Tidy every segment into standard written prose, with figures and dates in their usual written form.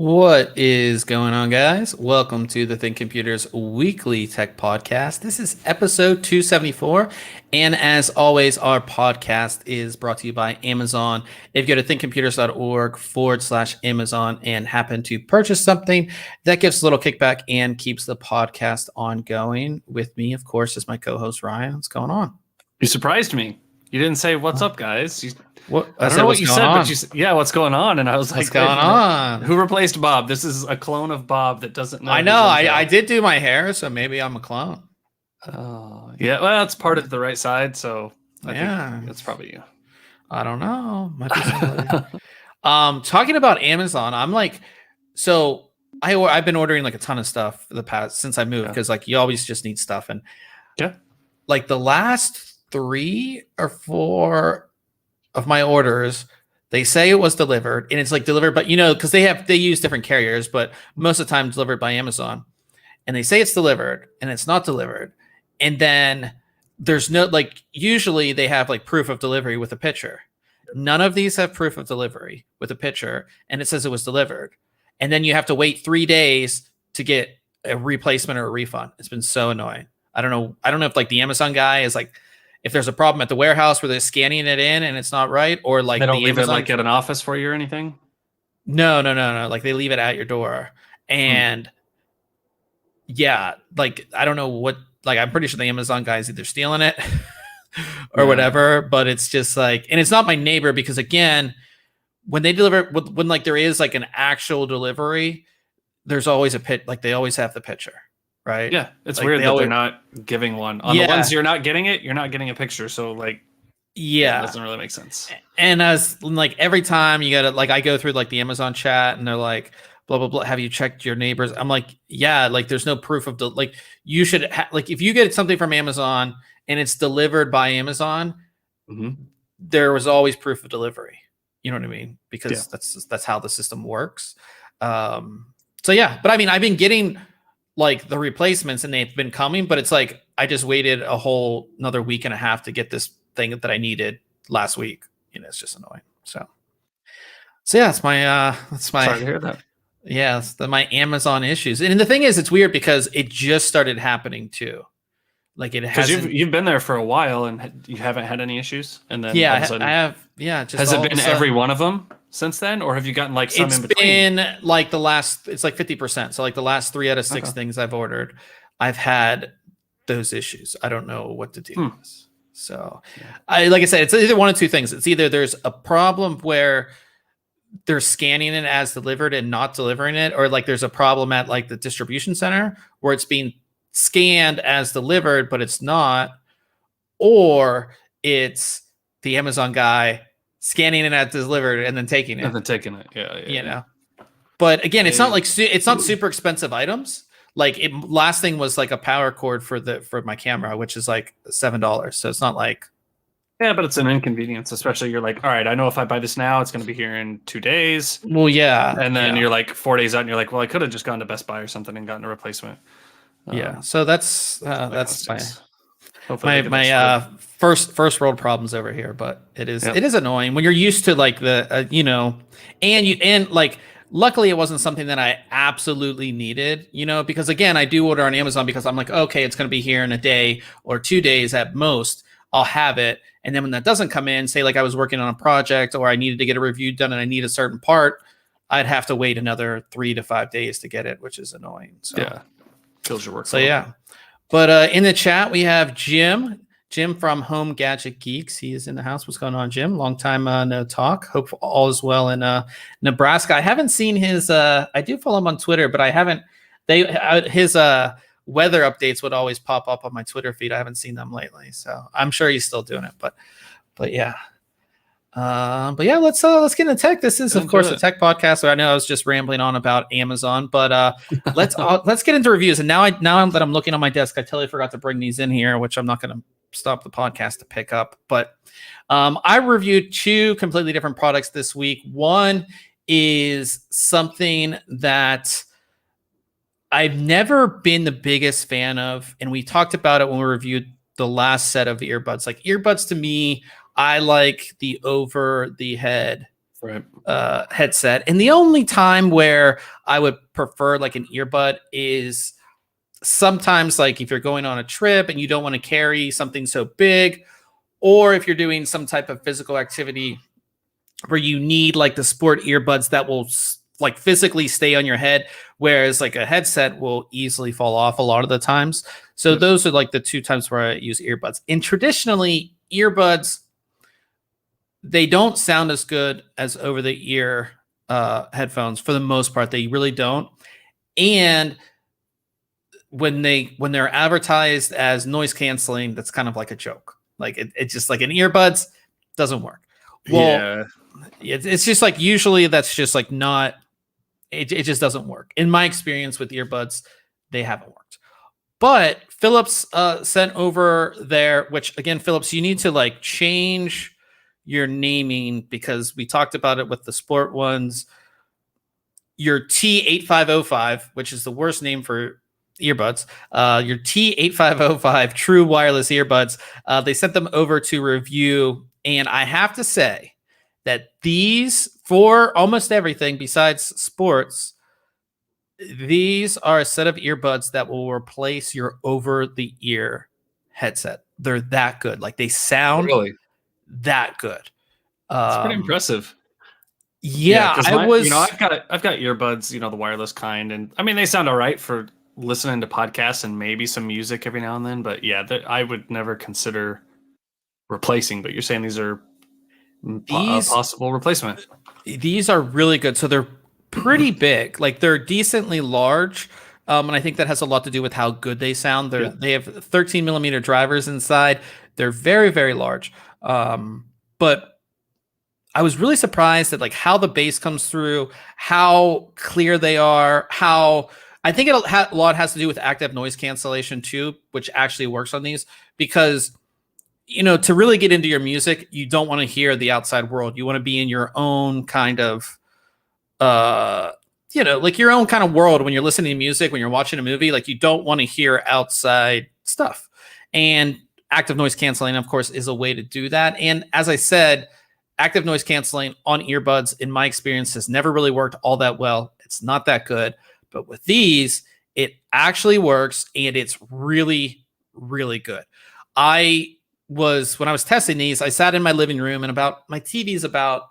What is going on, guys? Welcome to the ThinkComputers weekly tech podcast. This is episode 274. And as always, our podcast is brought to you by Amazon. If you go to thinkcomputers.org/Amazon and happen to purchase something, that gives a little kickback and keeps the podcast ongoing. With me, of course, is my co-host, Ryan. What's going on? You surprised me. You didn't say, "What's up, guys?" I don't know what you said, but you said, "Yeah, what's going on?" And I was like, "What's going on? Who replaced Bob? This is a clone of Bob that doesn't know." I know. I did do my hair, so maybe I'm a clone. Oh, yeah. Well, it's part of the right side, so I think it's probably you. I don't know. Might be somebody. Talking about Amazon, I'm like, so I've been ordering like a ton of stuff for the past since I moved because like you always just need stuff, and like the last 3 or 4 of my orders, they say it was delivered, and it's like delivered, but because they use different carriers, but most of the time delivered by Amazon, and they say it's delivered and it's not delivered, and then there's no, like, usually they have like proof of delivery with a picture. None of these have proof of delivery with a picture, and it says it was delivered, and then you have to wait 3 days to get a replacement or a refund. It's been so annoying. I don't know if like the Amazon guy is like, if there's a problem at the warehouse where they're scanning it in and it's not right, or like they don't leave it like at an office for you or anything. No. Like they leave it at your door, and like I don't know what. Like I'm pretty sure the Amazon guy is either stealing it or whatever. But it's just like, and it's not my neighbor because again, when they deliver, when like there is like an actual delivery, there's always a pit. Like they always have the picture. Right. Yeah, it's like weird that they're not giving one. On the ones you're not getting it, you're not getting a picture. So like, it doesn't really make sense. And as like every time you gotta, like I go through like the Amazon chat and they're like, blah blah blah. Have you checked your neighbors? I'm like, yeah. Like there's no proof of like you should like if you get something from Amazon and it's delivered by Amazon, there was always proof of delivery. You know what I mean? Because that's how the system works. So yeah, but I mean, I've been getting like the replacements and they've been coming, but it's like I just waited a whole another week and a half to get this thing that I needed last week. It's just annoying. So yeah, that's my sorry to hear that. Yeah, my Amazon issues. And the thing is, it's weird because it just started happening too. Like it has. You've been there for a while and you haven't had any issues. And then I have. Yeah, just has it been every one of them since then, or have you gotten like some in between? It's been like the last. It's like 50%. So like the last 3 out of 6 things I've ordered, I've had those issues. I don't know what to do. So, like I said, it's either one of 2 things. It's either there's a problem where they're scanning it as delivered and not delivering it, or like there's a problem at like the distribution center where it's being scanned as delivered but it's not, or it's the Amazon guy scanning it as delivered and then taking it. Yeah. But again, it's not like it's not super expensive items. Like last thing was like a power cord for my camera, which is like $7. So it's not like. Yeah, but it's an inconvenience, especially you're like, all right, I know if I buy this now, it's going to be here in 2 days. Well, yeah. And then you're like 4 days out and you're like, well, I could have just gone to Best Buy or something and gotten a replacement. So that's my first world problems over here, but it is annoying when you're used to like the and like luckily it wasn't something that I absolutely needed, because again I do order on Amazon because I'm like, okay, it's going to be here in a day or 2 days at most, I'll have it, and then when that doesn't come in, say like I was working on a project or I needed to get a review done and I need a certain part, I'd have to wait another 3 to 5 days to get it, which is annoying. So yeah. Kills your work. So yeah, but in the chat we have Jim from Home Gadget Geeks. He is in the house. What's going on, Jim? Long time no talk. Hope all is well in Nebraska. I haven't seen his. I do follow him on Twitter, but I haven't. His weather updates would always pop up on my Twitter feed. I haven't seen them lately, so I'm sure he's still doing it. But yeah. Let's get into tech. This is, of course, a tech podcast. So I know I was just rambling on about Amazon, but let's get into reviews. And now that I'm looking on my desk, I totally forgot to bring these in here, which I'm not going to stop the podcast to pick up. But I reviewed 2 completely different products this week. One is something that I've never been the biggest fan of, and we talked about it when we reviewed the last set of earbuds. Like earbuds to me, I like the over the head headset. And the only time where I would prefer like an earbud is sometimes like if you're going on a trip and you don't want to carry something so big, or if you're doing some type of physical activity where you need like the sport earbuds that will like physically stay on your head, whereas like a headset will easily fall off a lot of the times. So those are like the two times where I use earbuds. And traditionally, earbuds, they don't sound as good as over the ear headphones for the most part. They really don't. And when they're advertised as noise canceling, that's kind of like a joke. Like it's just like an earbuds doesn't work. Well, it's just like usually that's just like not. It just doesn't work. In my experience with earbuds, they haven't worked. But Philips sent over there, which again, Philips, you need to like change your naming because we talked about it with the sport ones. Your T8505, which is the worst name for earbuds, your T8505 true wireless earbuds, they sent them over to review. And I have to say that these, for almost everything besides sports, these are a set of earbuds that will replace your over-the-ear headset. They're that good. Like they sound that good. It's pretty impressive. Yeah, I've got earbuds, the wireless kind, and I mean they sound all right for listening to podcasts and maybe some music every now and then. But yeah, I would never consider replacing. But you're saying these are possible replacement. These are really good. So they're pretty big. Like they're decently large. And I think that has a lot to do with how good they sound. They have 13 millimeter drivers inside. They're very, very large. But I was really surprised at like how the bass comes through, how clear they are, how I think a lot has to do with active noise cancellation too, which actually works on these because to really get into your music, you don't want to hear the outside world. You want to be in your own kind of, like your own kind of world when you're listening to music, when you're watching a movie, like you don't want to hear outside stuff. And active noise canceling, of course, is a way to do that. And as I said, active noise canceling on earbuds, in my experience, has never really worked all that well. It's not that good. But with these, it actually works and it's really, really good. When I was testing these, I sat in my living room and my TV's about,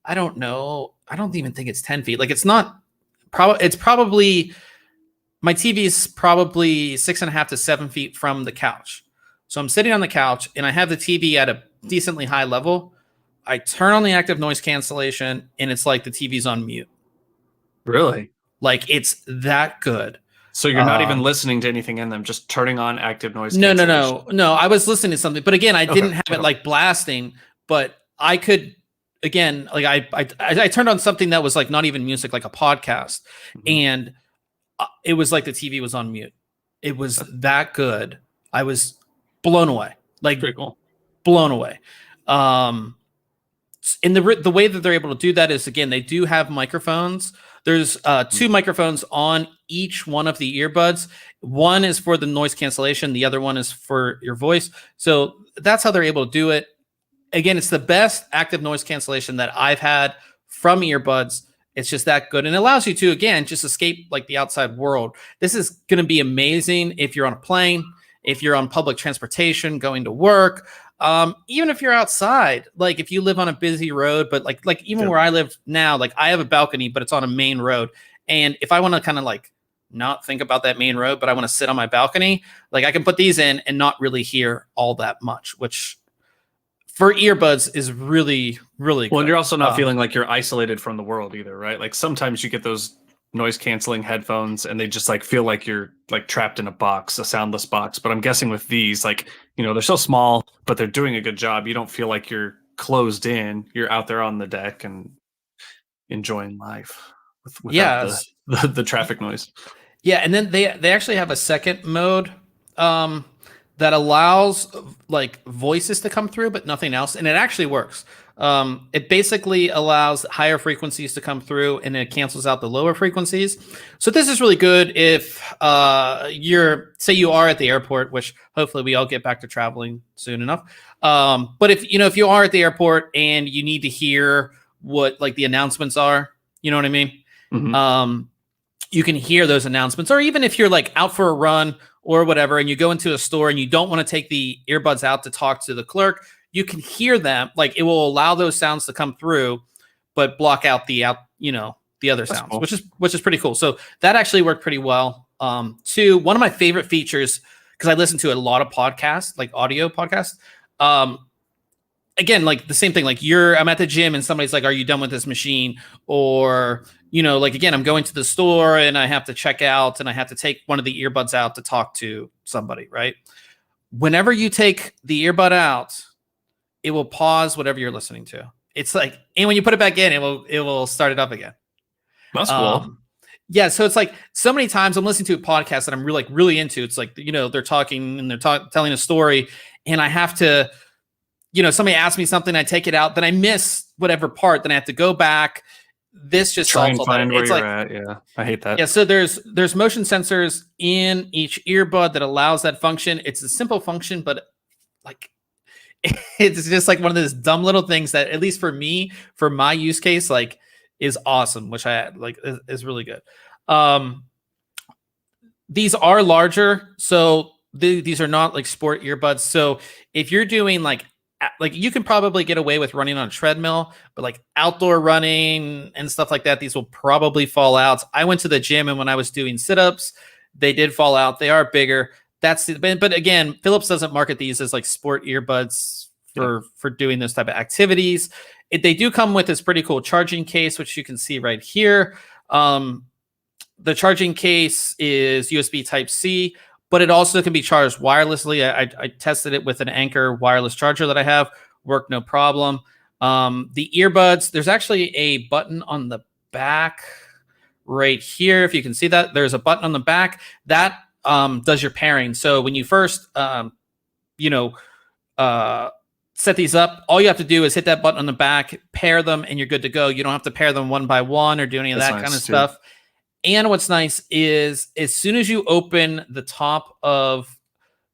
I don't know, I don't even think it's 10 feet. Like it's probably, my TV is probably 6.5 to 7 feet from the couch. So I'm sitting on the couch and I have the TV at a decently high level. I turn on the active noise cancellation and it's like the TV's on mute. Really? Like it's that good. So you're not even listening to anything in them, just turning on active noise cancellation. No. I was listening to something, but again, I didn't have it like blasting, but I could, again, like I turned on something that was like not even music, like a podcast, and it was like the TV was on mute. It was that good. I was blown away. Like pretty cool. Blown away. And the way that they're able to do that is, again, they do have microphones. There's 2 microphones on each one of the earbuds. One is for the noise cancellation. The other one is for your voice. So that's how they're able to do it. Again, it's the best active noise cancellation that I've had from earbuds. It's just that good. And it allows you to, again, just escape like the outside world. This is going to be amazing if you're on a plane, if you're on public transportation, going to work. Even if you're outside, like if you live on a busy road, but like even where I live now, like I have a balcony, but it's on a main road. And if I want to kind of like not think about that main road, but I want to sit on my balcony, like I can put these in and not really hear all that much, which for earbuds is really, really good. Well, and you're also not feeling like you're isolated from the world either, right? Like sometimes you get those noise canceling headphones and they just like feel like you're like trapped in a box, a soundless box. But I'm guessing with these, like, they're so small, but they're doing a good job. You don't feel like you're closed in. You're out there on the deck and enjoying life without the traffic noise. Yeah. And then they actually have a second mode that allows like voices to come through, but nothing else. And it actually works. It basically allows higher frequencies to come through and it cancels out the lower frequencies. So this is really good if you are at the airport, which hopefully we all get back to traveling soon enough. But if you are at the airport and you need to hear what like the announcements are. You know what I mean? Mhm. You can hear those announcements, or even if you're like out for a run or whatever, and you go into a store and you don't want to take the earbuds out to talk to the clerk, you can hear them. Like it will allow those sounds to come through, but block out the the other That's sounds, cool. which is pretty cool. So that actually worked pretty well. Two, one of my favorite features, because I listen to a lot of podcasts, like audio podcasts. Again, like the same thing, like I'm at the gym and somebody's like, are you done with this machine? Or, like again, I'm going to the store and I have to check out and I have to take one of the earbuds out to talk to somebody, right? Whenever you take the earbud out, it will pause whatever you're listening to. It's like, and when you put it back in, it will start it up again. That's cool. Yeah, so it's like so many times I'm listening to a podcast that I'm really into. It's like, they're talking and they're telling a story, and I have to, somebody asks me something, I take it out, then I miss whatever part, then I have to go back. This just Try and solves all find that. where It's you're like, at. Yeah, I hate that. yeah, so there's motion sensors in each earbud that allows that function. It's a simple function, but like it's just like one of those dumb little things that, at least for me, for my use case, like is awesome, which I like is really good. These are larger, so these are not like sport earbuds. So if you're doing like you can probably get away with running on a treadmill, but like outdoor running and stuff like that, these will probably fall out. I went to the gym, and when I was doing sit-ups, they did fall out. They are bigger. But again, Philips doesn't market these as like sport earbuds for doing those type of activities. They do come with this pretty cool charging case, which you can see right here. The charging case is USB Type-C, but it also can be charged wirelessly. I tested it with an Anker wireless charger that I have. Worked no problem. The earbuds, there's actually a button on the back right here. If you can see that, there's a button on the back that does your pairing. So when you first, set these up, all you have to do is hit that button on the back, pair them, and you're good to go. You don't have to pair them one by one or do any of that kind of stuff. And what's nice is as soon as you open the top of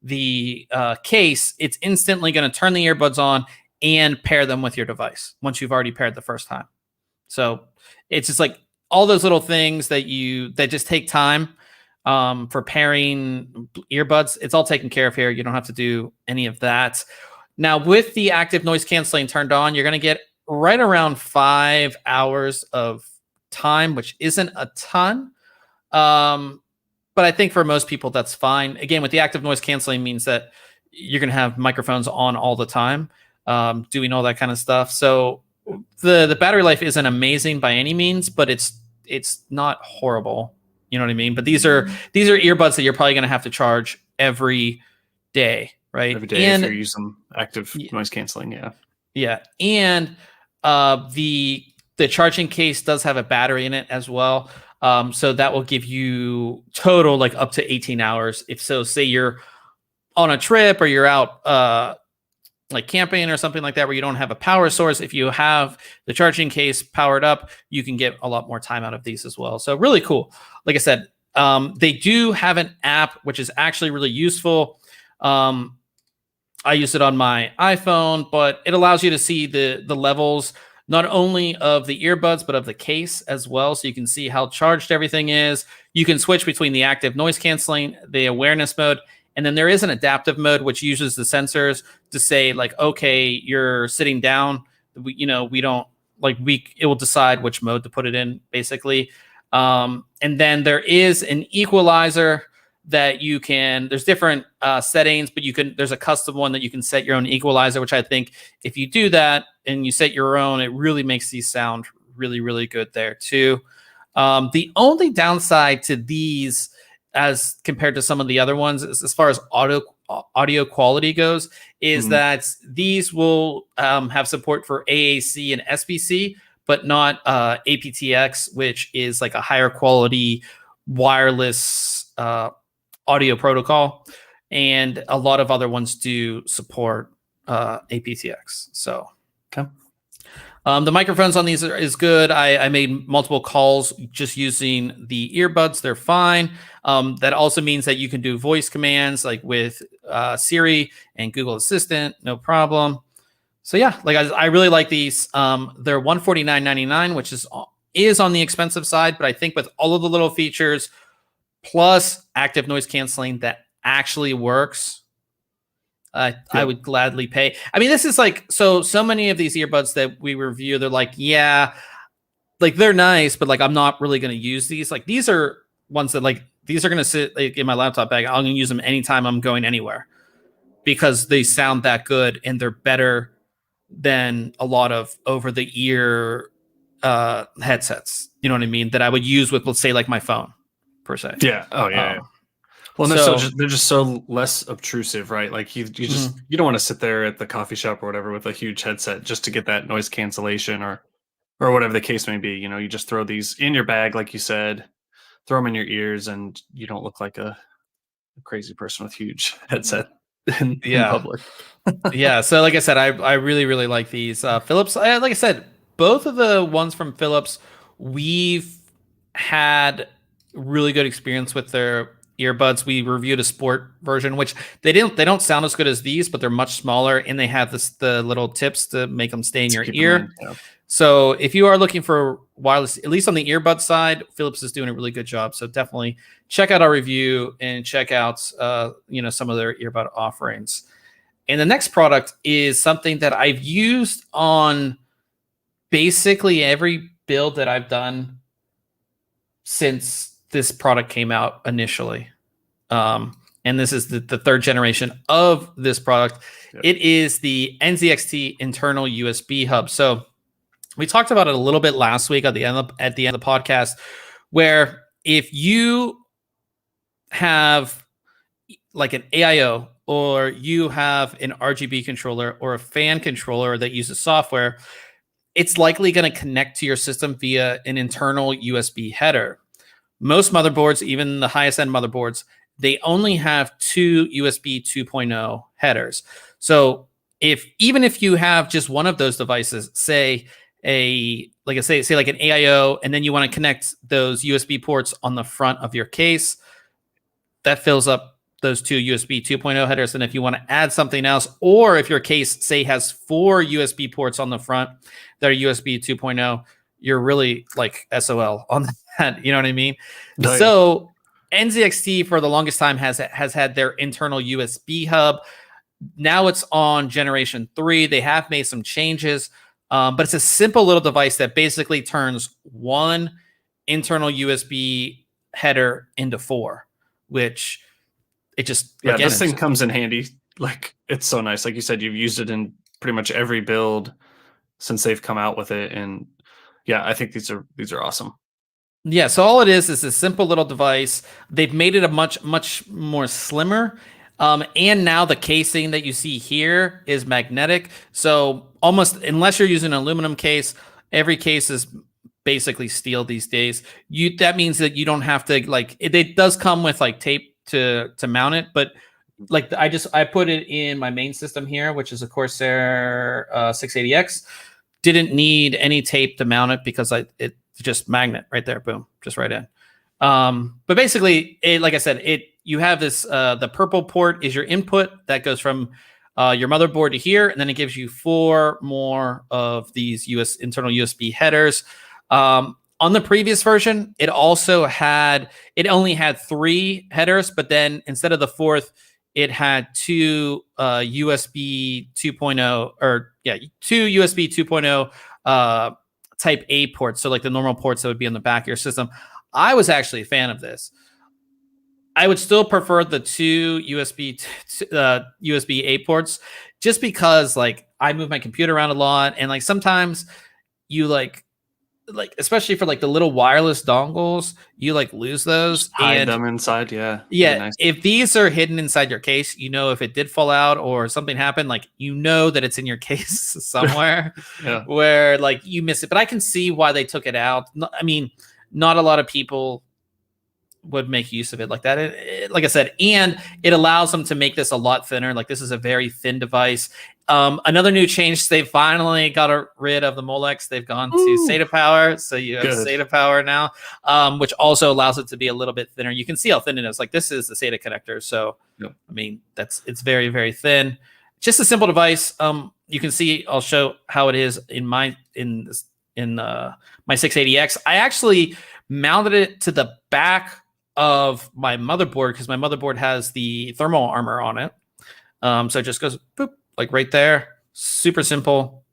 the case, it's instantly going to turn the earbuds on and pair them with your device once you've already paired the first time. So it's just like all those little things that just take time for pairing earbuds. It's all taken care of here. You don't have to do any of that. Now, with the active noise canceling turned on, you're going to get right around 5 hours of time, which isn't a ton. But I think for most people, that's fine. Again, with the active noise canceling means that you're going to have microphones on all the time, doing all that kind of stuff. So the battery life isn't amazing by any means, but it's not horrible. You know what I mean? But these are earbuds that you're probably going to have to charge every day, right? Every day, if you're using active noise canceling, yeah. Yeah, and the charging case does have a battery in it as well. So that will give you total like up to 18 hours. If so, say you're on a trip or you're out like camping or something like that where you don't have a power source, if you have the charging case powered up, you can get a lot more time out of these as well. So really cool. Like I said, they do have an app, which is actually really useful. I use it on my iPhone, but it allows you to see the levels, not only of the earbuds, but of the case as well. So you can see how charged everything is. You can switch between the active noise canceling, the awareness mode, and then there is an adaptive mode, which uses the sensors to say like, okay, you're sitting down. It will decide which mode to put it in basically. And then there is an equalizer that there's different settings, but there's a custom one that you can set your own equalizer, which I think if you do that and you set your own, it really makes these sound really, really good there too. The only downside to these as compared to some of the other ones, as far as audio quality goes, is that these will have support for AAC and SBC, but not aptX, which is like a higher quality wireless audio protocol, and a lot of other ones do support aptX. So okay. The microphones on these is good. I made multiple calls just using the earbuds. They're fine. That also means that you can do voice commands like with Siri and Google Assistant, no problem. So yeah, like I really like these. They're $149.99, which is on the expensive side, but I think with all of the little features plus active noise canceling that actually works, I would gladly pay. I mean, this is like so many of these earbuds that we review, they're like, yeah, like they're nice, but like I'm not really going to use these. Like these are ones that like these are going to sit like, in my laptop bag. I'm going to use them anytime I'm going anywhere because they sound that good and they're better than a lot of over the ear headsets. You know what I mean? That I would use with, let's say, like my phone per se. Yeah. Oh yeah. Well, they're just so less obtrusive, right? Like you just you don't want to sit there at the coffee shop or whatever with a huge headset just to get that noise cancellation or whatever the case may be. You know, you just throw these in your bag, like you said, throw them in your ears, and you don't look like a crazy person with huge headset in public. Yeah. So like I said, I really, really like these. Philips, like I said, both of the ones from Philips, we've had really good experience with their earbuds. We reviewed a sport version, which they don't sound as good as these, but they're much smaller and they have the little tips to make them stay in your ear. Yeah. So if you are looking for wireless, at least on the earbud side, Philips is doing a really good job. So definitely check out our review and check out some of their earbud offerings. And the next product is something that I've used on basically every build that I've done since this product came out initially. And this is the third generation of this product. Yep. It is the Nzxt Internal USB Hub. So we talked about it a little bit last week at the end of the podcast, where if you have like an AIO or you have an RGB controller or a fan controller that uses software, it's likely going to connect to your system via an internal USB header. Most motherboards, even the highest end motherboards, they only have two USB 2.0 headers. So even if you have just one of those devices, say like an AIO, and then you want to connect those USB ports on the front of your case, that fills up those two USB 2.0 headers. And if you want to add something else, or if your case, say, has 4 USB ports on the front that are USB 2.0, you're really like SOL on that. You know what I mean? Right. So Nzxt for the longest time has had their internal USB hub. Now it's on generation 3. They have made some changes, but it's a simple little device that basically turns one internal USB header into 4, which it just this thing comes in handy. Like it's so nice. Like you said, you've used it in pretty much every build since they've come out with it, and yeah, I think these are awesome. Yeah, so all it is a simple little device. They've made it a much more slimmer, and now the casing that you see here is magnetic. So almost, unless you're using an aluminum case, every case is basically steel these days. That means that you don't have to it does come with like tape to mount it, but like I put it in my main system here, which is a Corsair 680X. Didn't need any tape to mount it because it's just magnet right there, boom, just right in. But basically, like I said, you have this the purple port is your input that goes from your motherboard to here, and then it gives you 4 more of these internal USB headers. On the previous version, it only had 3 headers, but then instead of the 4th, it had 2 USB 2.0 2 USB 2.0 type A ports. So like the normal ports that would be on the back of your system. I was actually a fan of this. I would still prefer the 2 USB A ports, just because like I move my computer around a lot, and like sometimes you like especially for like the little wireless dongles, you like lose those. Hide them inside, yeah. Yeah, nice. If these are hidden inside your case, if it did fall out or something happened, like that it's in your case somewhere. Yeah. Where like you miss it. But I can see why they took it out. I mean, not a lot of people would make use of it like that. Like I said, and it allows them to make this a lot thinner. Like this is a very thin device. Another new change, they finally got rid of the Molex. They've gone to SATA power. So you have SATA power now, which also allows it to be a little bit thinner. You can see how thin it is. Like this is the SATA connector. So, I mean, it's very, very thin. just a simple device. You can see, I'll show how it is in my my 680X. I actually mounted it to the back of my motherboard because my motherboard has the thermal armor on it. So it just goes boop, like right there. Super simple.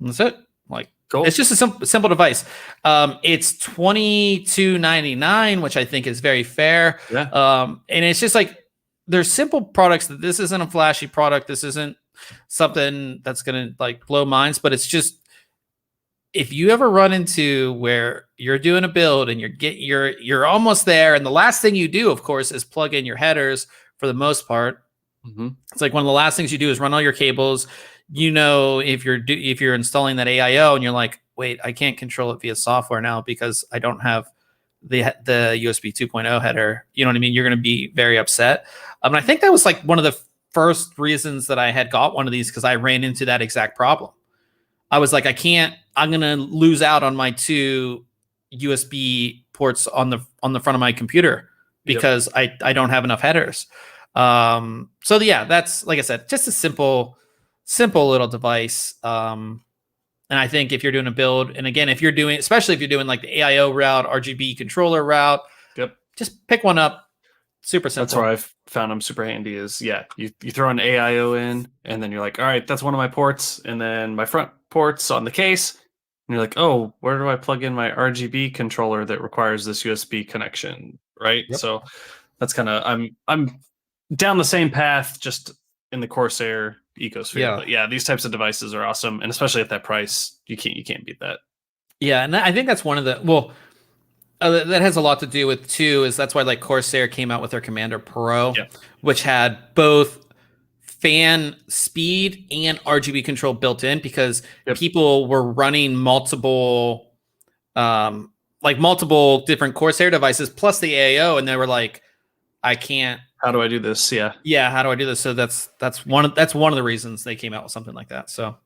And that's it. Like, cool. It's just a simple device. It's $22.99, which I think is very fair. Yeah. And it's just like, there's simple products. That this isn't a flashy product. This isn't something that's gonna like blow minds, but it's just, if you ever run into where you're doing a build and you're almost there, and the last thing you do, of course, is plug in your headers for the most part. Mm-hmm. It's like one of the last things you do is run all your cables. You know, if you're installing that AIO and you're like, wait, I can't control it via software now because I don't have the USB 2.0 header. You know what I mean? You're going to be very upset. And I think that was like one of the first reasons that I had got one of these, because I ran into that exact problem. I was like, I'm going to lose out on my 2 USB ports on the front of my computer because I don't have enough headers. So yeah, that's, like I said, just a simple little device. And I think if you're doing a build, and again, especially if you're doing like the AIO route, RGB controller route, just pick one up. Super simple. That's where I've found them super handy is, you throw an AIO in, and then you're like, all right, that's one of my ports. And then my front ports on the case. And you're like, oh, where do I plug in my RGB controller that requires this USB connection? Right. Yep. So that's kind of, I'm down the same path, just in the Corsair ecosphere. Yeah. But yeah, these types of devices are awesome. And especially at that price, you can't beat that. Yeah. And I think that's one of the, that has a lot to do with too, is that's why like Corsair came out with their Commander Pro, which had both fan speed and RGB control built in, because people were running multiple different Corsair devices plus the AIO, and they were like, I can't. How do I do this? Yeah. How do I do this? So that's one of the reasons they came out with something like that. So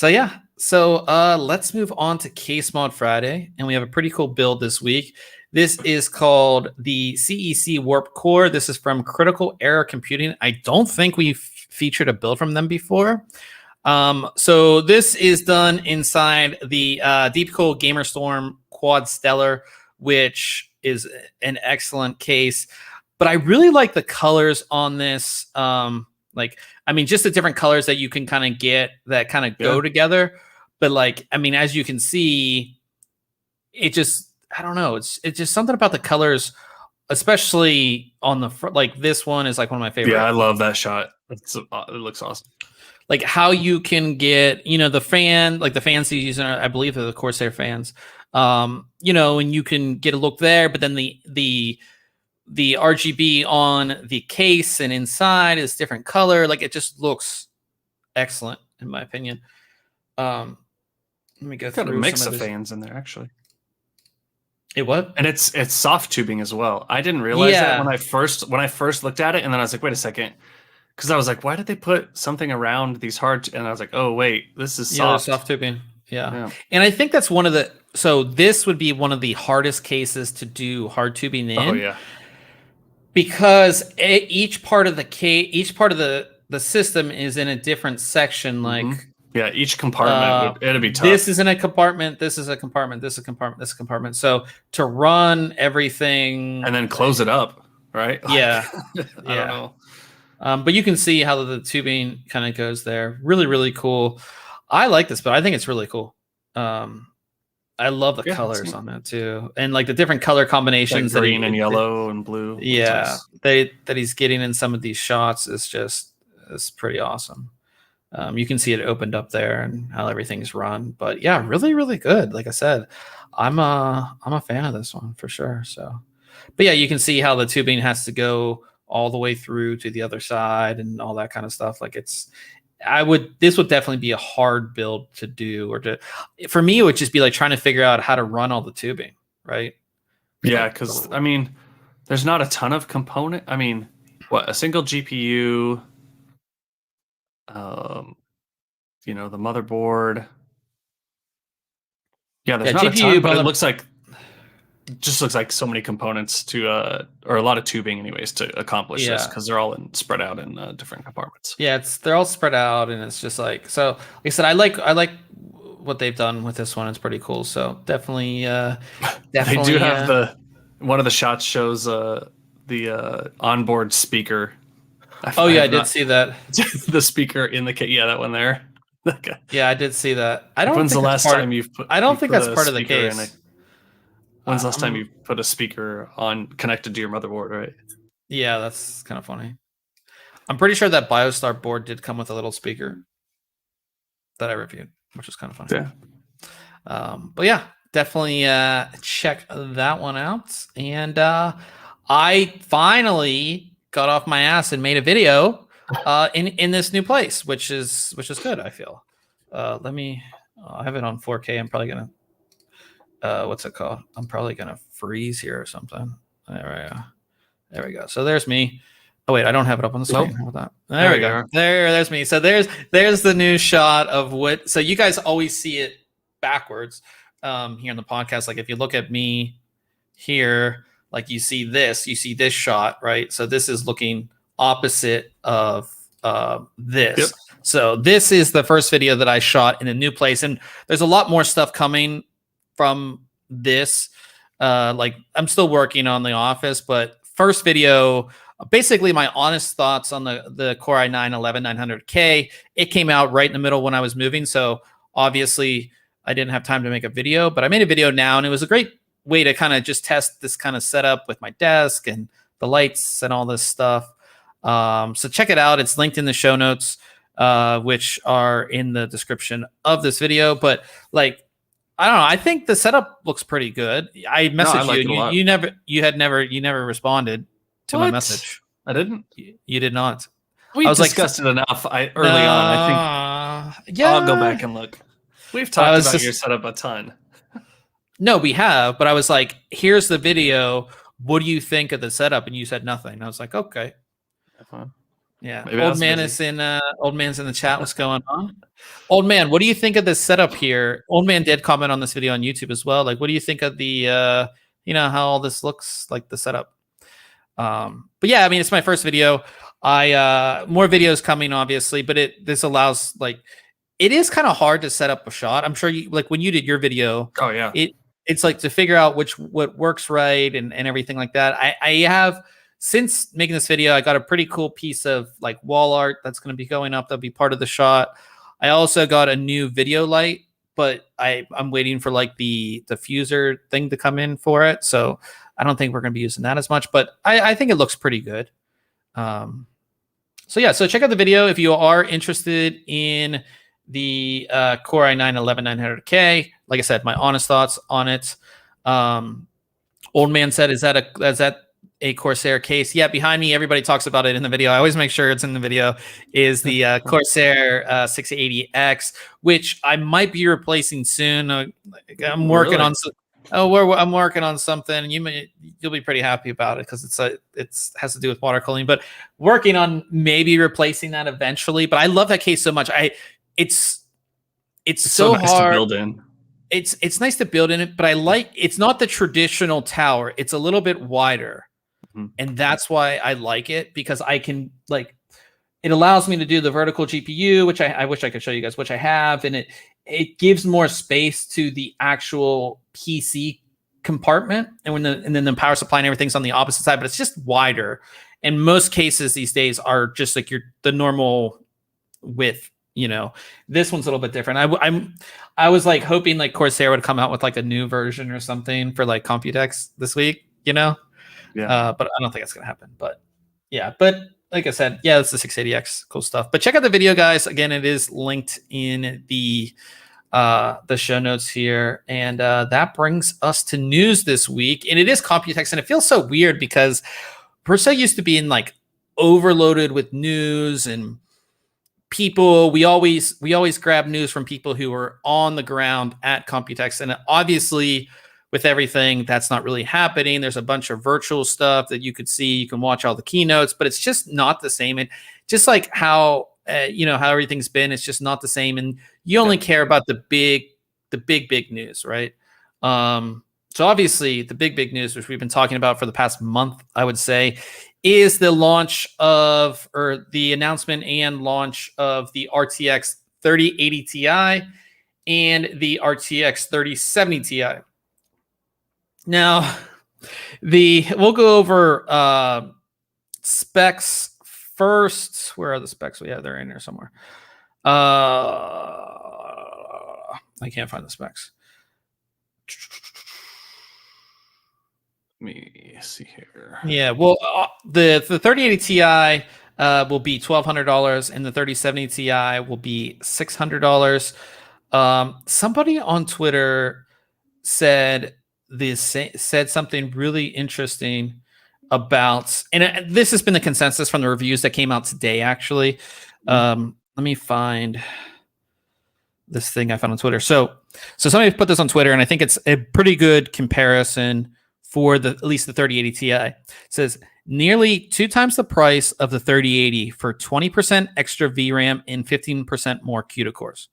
yeah. So let's move on to Case Mod Friday, and we have a pretty cool build this week. This is called the Cec Warp Core. This is from Critical Error Computing. I don't think we've featured a build from them before. So this is done inside the Deepcool Gamerstorm Quad Stellar, which is an excellent case. But I really like the colors on this. Just the different colors that you can kind of get that kind of go together. But as you can see, it just, I don't know. It's just something about the colors, especially on the front. Like this one is like one of my favorite. Yeah, I love that shot. It looks awesome. Like how you can get, the fan, like the fans these using, I believe they're the Corsair fans. And you can get a look there, but then the RGB on the case and inside is different color. Like it just looks excellent in my opinion. Let me go through. Got a mix of fans in there actually. It what? And it's soft tubing as well. I didn't realize that when I first looked at it, and then I was like, wait a second, because I was like, why did they put something around these hard? And I was like, oh wait, this is soft. Soft tubing. Yeah, and I think that's one of the. So this would be one of the hardest cases to do hard tubing in. Oh yeah. Because each part of the system is in a different section. Like each compartment it'd be tough. This is in a compartment. This is a compartment. This is a compartment. This is a compartment. So to run everything and then close it up, right? Yeah, I don't know. But you can see how the tubing kind of goes there. Really, really cool. I like this, but I think it's really cool. I love the colors on that too, and like the different color combinations, like green and yellow and blue. Yeah, that he's getting in some of these shots is pretty awesome. You can see it opened up there and how everything's run. But yeah, really, really good. Like I said, I'm a fan of this one for sure. So, but yeah, you can see how the tubing has to go all the way through to the other side and all that kind of stuff. Like this would definitely be a hard build to do, for me, it would just be like trying to figure out how to run all the tubing, right? Yeah, because there's not a ton of component. A single GPU, the motherboard. Yeah, there's not GPU, a ton, but it looks like just looks like so many components to or a lot of tubing anyways to accomplish this, because they're all spread out in different compartments. Yeah, they're all spread out, and it's just like, so like I said, I like what they've done with this one. It's pretty cool. So definitely they do have one of the shots shows the onboard speaker. I did see that. The speaker in the case. Yeah, that one there. Okay. Yeah, I did see that. I don't When's think the last time you've put? I don't think that's part of the case. When's the last time you put a speaker connected to your motherboard, right? Yeah, that's kind of funny. I'm pretty sure that BioStar board did come with a little speaker that I reviewed, which was kind of funny. Yeah. But yeah, definitely check that one out. And I finally got off my ass and made a video in this new place, which is good, I feel. I have it on 4K. I'm probably gonna what's it called? I'm probably gonna freeze here or something. There we go. So there's me. Oh wait, I don't have it up on the screen. How about that? There we go. There's me. So there's the new shot of what. So you guys always see it backwards here in the podcast. Like if you look at me here, like you see this shot, right? So this is looking opposite of this. Yep. So this is the first video that I shot in a new place, and there's a lot more stuff coming from this. Like I'm still working on the office, but first video, basically my honest thoughts on the Core i9-11900K. It came out right in the middle when I was moving, so obviously I didn't have time to make a video, but I made a video now, and it was a great way to kind of just test this kind of setup with my desk and the lights and all this stuff. So check it out. It's linked in the show notes, which are in the description of this video. But like, I don't know. I think the setup looks pretty good. I messaged you. You never responded to my message. I didn't. You did not. We discussed it enough early on. I think I'll go back and look. We've talked about your setup a ton. No, we have. But I was like, here's the video. What do you think of the setup? And you said nothing. I was like, okay. Yeah. Maybe old man's in the chat. What's going on? Old man, what do you think of this setup here? Old man did comment on this video on YouTube as well. Like, what do you think of the how all this looks, like the setup? But yeah, I mean, it's my first video. More videos coming, obviously, but this allows, like, it is kind of hard to set up a shot. I'm sure you, like when you did your video. Oh yeah. It's like to figure out what works right and everything like that. I have, since making this video, I got a pretty cool piece of like wall art that's going to be going up. That'll be part of the shot. I also got a new video light, but I'm waiting for like the diffuser thing to come in for it. So I don't think we're going to be using that as much, but I think it looks pretty good. So yeah, so check out the video if you are interested in the Core i9-11900K. Like I said, my honest thoughts on it. Old man said, is that a Corsair case? Yeah, behind me, everybody talks about it in the video. I always make sure it's in the video. Is the Corsair 680X, which I might be replacing soon. I'm working on. I'm working on something, and you'll be pretty happy about it because it has to do with water cooling. But working on maybe replacing that eventually. But I love that case so much. It's so nice hard to build in. It's nice to build in it, but it's not the traditional tower. It's a little bit wider. And that's why I like it, because I can, like, it allows me to do the vertical GPU, which I wish I could show you guys, which I have, and it gives more space to the actual PC compartment, and then the power supply and everything's on the opposite side, but it's just wider. And most cases these days are just like the normal width. This one's a little bit different. I was like hoping like Corsair would come out with like a new version or something for like Computex this week. Yeah. But I don't think it's gonna happen. But yeah, but like I said, yeah, it's the 680X, cool stuff. But check out the video, guys. Again, it is linked in the show notes here, and that brings us to news this week. And it is Computex, and it feels so weird because we're so used to being like overloaded with news and people. We always grab news from people who are on the ground at Computex, and obviously, with everything that's not really happening, there's a bunch of virtual stuff that you could see. You can watch all the keynotes, but it's just not the same. And just like how how everything's been, it's just not the same. And you only care about the big news, right? So obviously the big news, which we've been talking about for the past month, I would say, is the launch of, or the announcement and launch of the RTX 3080 Ti and the RTX 3070 Ti. Now, we'll go over specs first. Where are the specs? Yeah, they're in there somewhere. I can't find the specs. Let me see here. Yeah, well, the 3080 Ti will be $1,200, and the 3070 Ti will be $600. Somebody on Twitter said something really interesting about, and this has been the consensus from the reviews that came out today. Actually, let me find this thing I found on Twitter. So somebody put this on Twitter, and I think it's a pretty good comparison for at least the 3080 Ti. It says nearly 2 times the price of the 3080 for 20% extra VRAM and 15% more CUDA cores.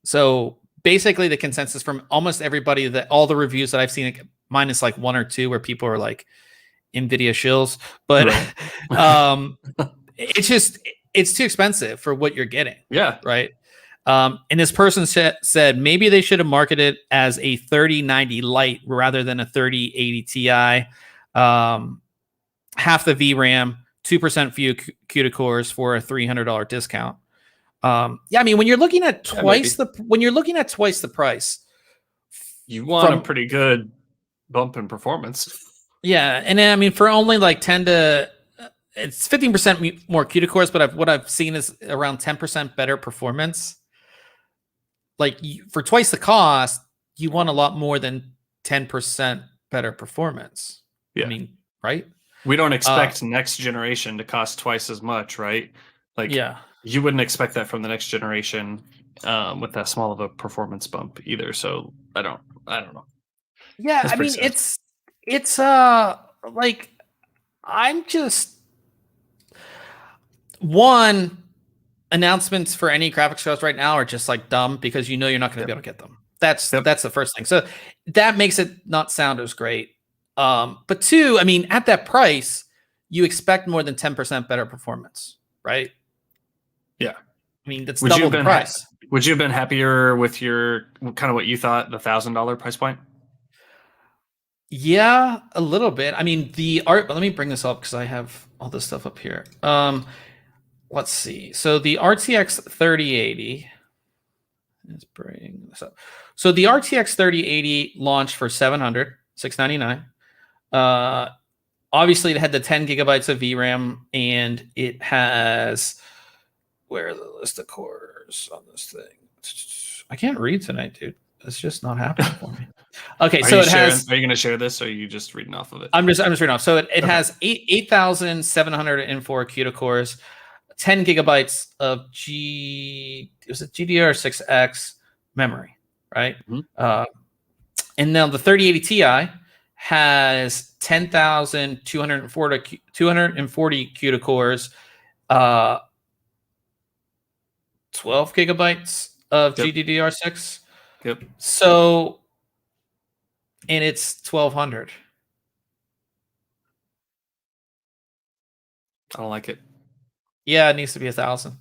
So basically the consensus from almost everybody, that all the reviews that I've seen, minus like 1 or 2 where people are like NVIDIA shills, but right. It's too expensive for what you're getting. Yeah. Right. And this person said maybe they should have marketed as a 3090 Lite rather than a 3080 Ti. Half the VRAM, 2% fewer CUDA cores for a $300 discount. Yeah, I mean, when you're looking at twice the price, you want a pretty good bump in performance. Yeah, and then, I mean, for only like it's 15% more CUDA cores, but what I've seen is around 10% better performance. Like for twice the cost, you want a lot more than 10% better performance. Yeah. I mean, right? We don't expect next generation to cost twice as much, right? Like, yeah, you wouldn't expect that from the next generation with that small of a performance bump either. So I don't know. Yeah, I mean, sad. It's like, I'm just announcements for any graphics cards right now are just like dumb because you're not going to be able to get them. That's the first thing. So that makes it not sound as great. But 2, I mean, at that price, you expect more than 10% better performance, right? Yeah. I mean, that's double the price. Would you have been happier with your kind of what you thought, the $1,000 price point? Yeah, a little bit. I mean, let me bring this up because I have all this stuff up here. Let's see. So the RTX 3080. Let's bring this up. So the RTX 3080 launched for $699. Obviously, it had the 10 gigabytes of VRAM, and it has, where are the list of cores on this thing? I can't read tonight, dude. It's just not happening for me. Okay, so it has. Are you going to share this, or are you just reading off of it? I'm just reading off. So it has 8,704 CUDA cores, 10 gigabytes of GDR6X memory, right? Mm-hmm. And now the 3080 Ti has 10,240 CUDA cores, 12 gigabytes of GDDR6. Yep. So, and it's 1,200. I don't like it. Yeah, it needs to be 1,000.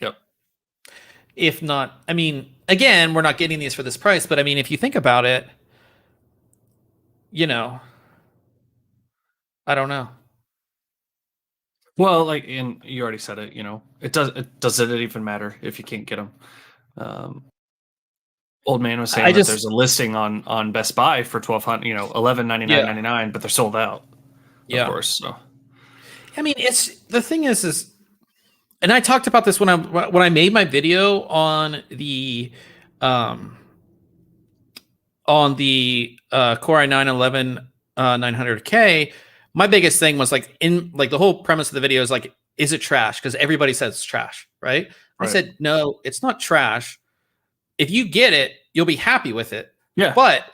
Yep. If not, I mean, again, we're not getting these for this price, but I mean, if you think about it, I don't know. Well, like, and you already said it, does it even matter if you can't get them? Old man was saying that there's a listing on Best Buy for $1,200, $1199.99, but they're sold out. Yeah, of course. So, I mean, the thing is, and I talked about this when I made my video on the Core i9 11900K. My biggest thing was the whole premise of the video is like, is it trash? Because everybody says it's trash, right? I said, no, it's not trash. If you get it, you'll be happy with it. Yeah. But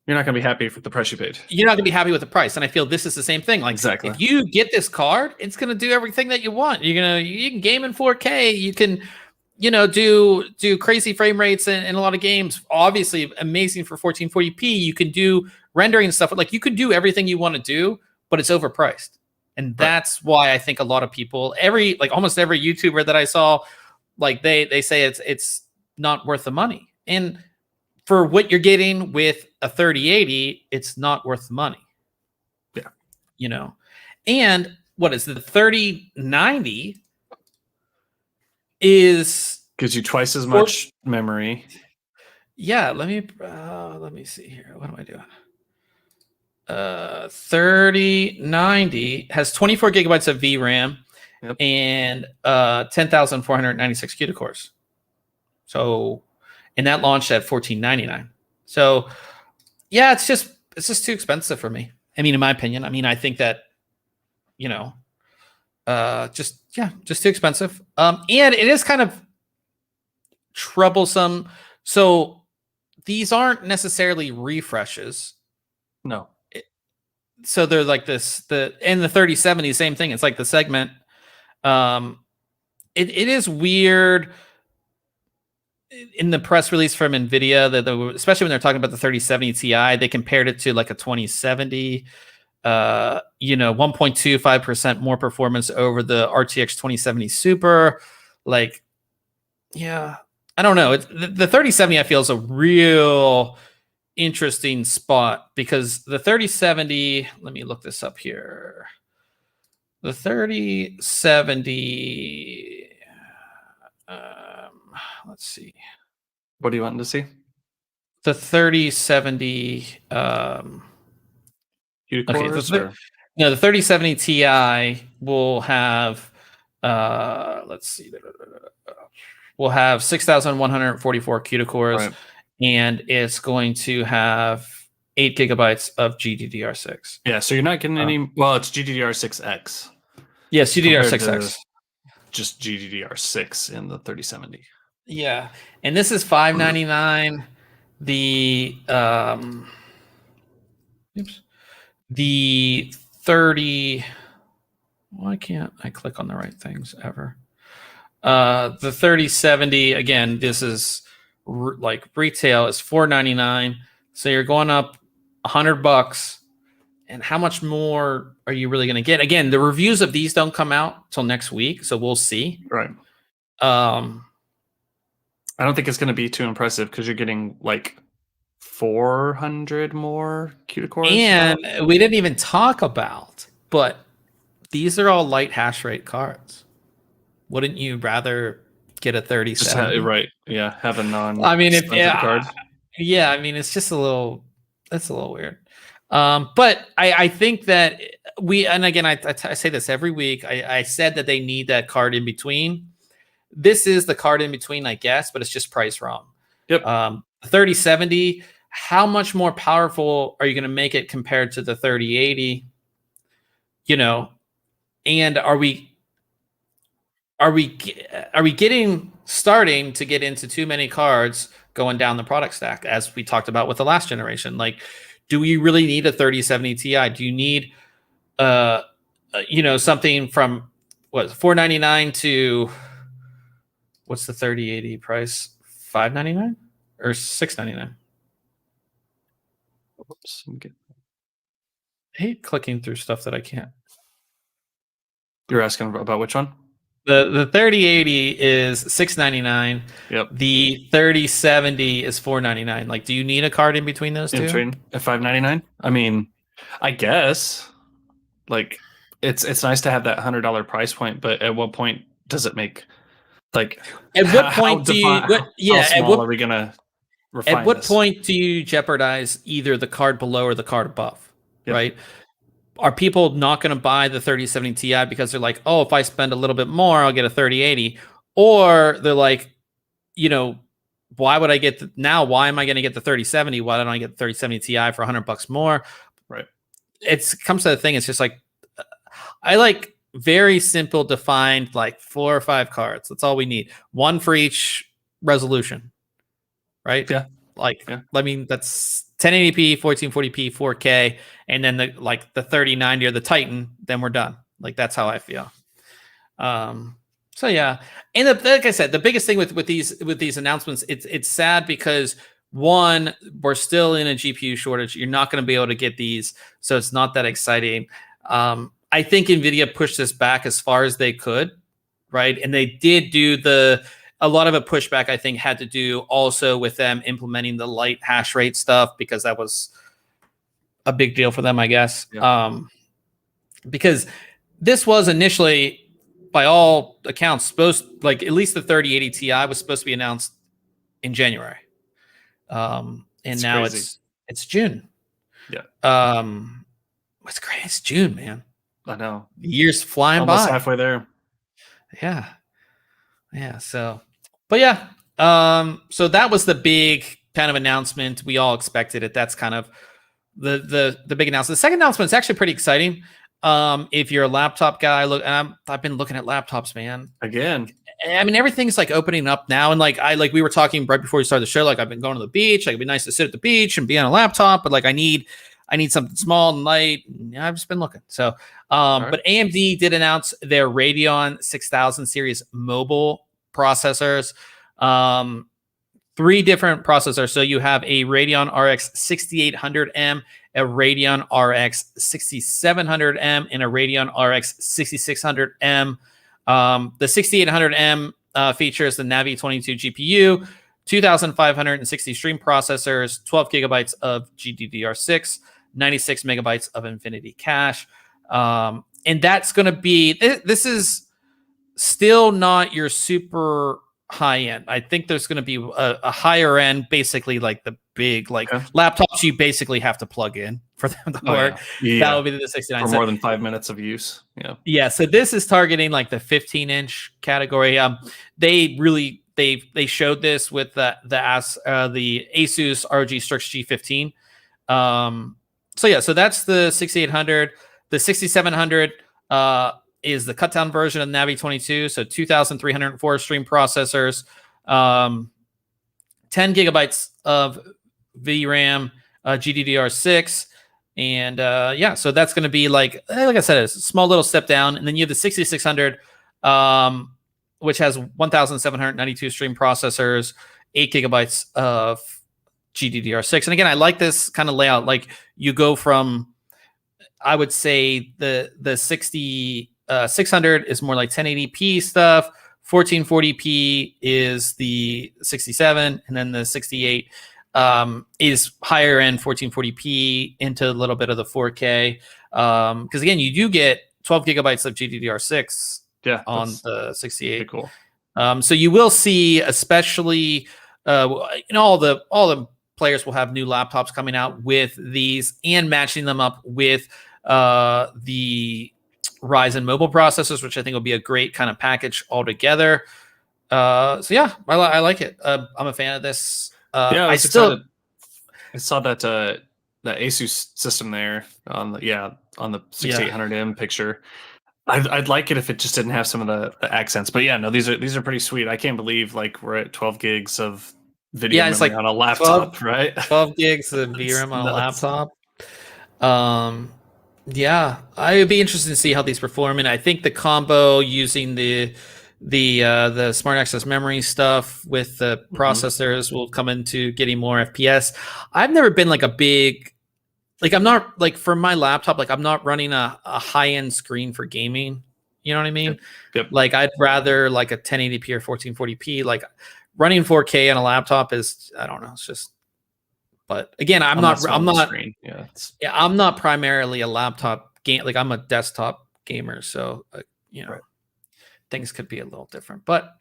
you're not going to be happy with the price you paid. You're not going to be happy with the price. And I feel this is the same thing. Like, exactly. If you get this card, it's going to do everything that you want. You can game in 4K. You can do crazy frame rates in a lot of games. Obviously, amazing for 1440p. You can do rendering and stuff. Like you could do everything you want to do, but it's overpriced, and that's why I think a lot of people, almost every YouTuber that I saw, like they say it's not worth the money. And for what you're getting with a 3080, it's not worth the money. Yeah, And what is the 3090? Gives you twice as much memory. Yeah, let me see here. What am I doing? 3090 has 24 gigabytes of VRAM and 10,496 CUDA cores. So, and that launched at $14.99. So, yeah, it's just too expensive for me. I mean, in my opinion, I think that just too expensive. And it is kind of troublesome. So these aren't necessarily refreshes. No. So they're like and the 3070, same thing. It's like the segment. It is weird in the press release from Nvidia that especially when they're talking about the 3070 Ti, they compared it to like a 2070. 1.25% more performance over the RTX 2070 Super. Like, yeah, I don't know. The 3070 I feel is a real interesting spot because the 3070, let me look this up here. The 3070, let's see. What do you want to see? The 3070, the 3070 Ti will have, let's see, we'll have 6,144 CUDA cores, and it's going to have 8 gigabytes of GDDR6. Yeah, so you're not getting any. Well, it's GDDR6X. Yes, GDDR6X. Just GDDR6 in the 3070. Yeah, and this is $599. The 30. Why can't I click on the right things ever? The 3070, again, this is like retail is $499. So you're going up $100. And how much more are you really going to get? Again, the reviews of these don't come out till next week, so we'll see. Right. I don't think it's going to be too impressive because you're getting like 400 more CUDA cores. And we didn't even talk about, but these are all light hash rate cards. Wouldn't you rather get a 3070? Right. Yeah. Have a non. Card. Yeah. I mean, it's just that's a little weird. But I think that and again, I say this every week. I said that they need that card in between. This is the card in between, I guess, but it's just priced wrong. Yep. 3070, how much more powerful are you going to make it compared to the 3080? And are we starting to get into too many cards going down the product stack, as we talked about with the last generation? Like, do we really need a 3070 Ti? Do you need something from what, $499 to what's the 3080 price? $599 or $699? Oops. I hate clicking through stuff that I can't. You're asking about which one? The 3080 is $699. Yep. The 3070 is $499. Like, do you need a card in between those two? At $599? I mean, I guess. Like, it's nice to have that $100 price point, but at what point does it make? Like, at what point do you? How small are we gonna refine At what this? point do you jeopardize either the card below or the card above? Yep. Right? Are people not going to buy the 3070 Ti because they're like, oh, if I spend a little bit more, I'll get a 3080? Or they're like, why would I get why am I going to get the 3070? Why don't I get the 3070 Ti for $100 more? Right. It comes to the thing. It's just like, I like very simple, defined, like 4 or 5 cards. That's all we need. One for each resolution. Right? Yeah. I mean, that's 1080p, 1440p, 4K, and then the 3090 or the Titan, then we're done. Like, that's how I feel. So yeah, and like I said, the biggest thing with these announcements, it's sad because one, we're still in a GPU shortage. You're not going to be able to get these, so it's not that exciting. I think Nvidia pushed this back as far as they could, right? And they did do a lot of a pushback. I think had to do also with them implementing the light hash rate stuff because that was a big deal for them, I guess. Yeah. Because this was initially, by all accounts, like at least the 3080 Ti was supposed to be announced in January, and It's now crazy. it's June. Yeah. It's great. It's June, man. I know. The year's flying Almost by. halfway there. Yeah. So, but yeah. So that was the big kind of announcement. We all expected it. That's kind of the big announcement. The second announcement is actually pretty exciting. If you're a laptop guy, I've been looking at laptops, man. Again. I mean, everything's like opening up now. And like, we were talking right before we started the show, like I've been going to the beach. Like it'd be nice to sit at the beach and be on a laptop, but like I need something small and light. Yeah, I've just been looking. So, Right. But AMD did announce their Radeon 6000 series mobile processors. 3 different processors. So you have a Radeon RX 6800M, a Radeon RX 6700M, and a Radeon RX 6600M. The 6800M features the Navi 22 GPU, 2,560 stream processors, 12 gigabytes of GDDR6, 96 megabytes of Infinity cache. And that's going to be, this is still not your super high end. I think there's going to be a higher end, basically like the big laptops you basically have to plug in for them to work. Yeah. That would be the 69 for more than 5 minutes of use. Yeah. So this is targeting like the 15-inch category. They showed this with the Asus ROG Strix G15. So that's the 6800. The 6700 is the cut down version of Navi 22. So 2,304 stream processors, 10 gigabytes of VRAM, GDDR6. And so that's going to be like I said, it's a small little step down. And then you have the 6600, which has 1,792 stream processors, 8 gigabytes of GDDR6. And again, I like this kind of layout. Like you go from, I would say the 600 is more like 1080p stuff. 1440p is the 67, and then the 68 is higher end 1440p into a little bit of the 4K. Because again, you do get 12 gigabytes of GDDR6 on the 68. Cool. So you will see, especially all the players will have new laptops coming out with these and matching them up with the Ryzen mobile processors, which I think will be a great kind of package altogether. I like it. I'm a fan of this. I saw that the Asus system there on the 6800M picture. I'd like it if it just didn't have some of the accents, but these are pretty sweet. I can't believe like we're at 12 gigs of video memory on a laptop, 12, right? 12 gigs of VRAM on a laptop. I would be interested to see how these perform, and I think the combo using the smart access memory stuff with the processors will come into getting more FPS. I've never been like a big, I'm not like for my laptop, I'm not running a high end screen for gaming. You know what I mean? Yep. Like I'd rather like a 1080p or 1440p. Like running 4K on a laptop is, I don't know, it's just. But again, I'm not primarily a laptop game. Like I'm a desktop gamer, so things could be a little different. But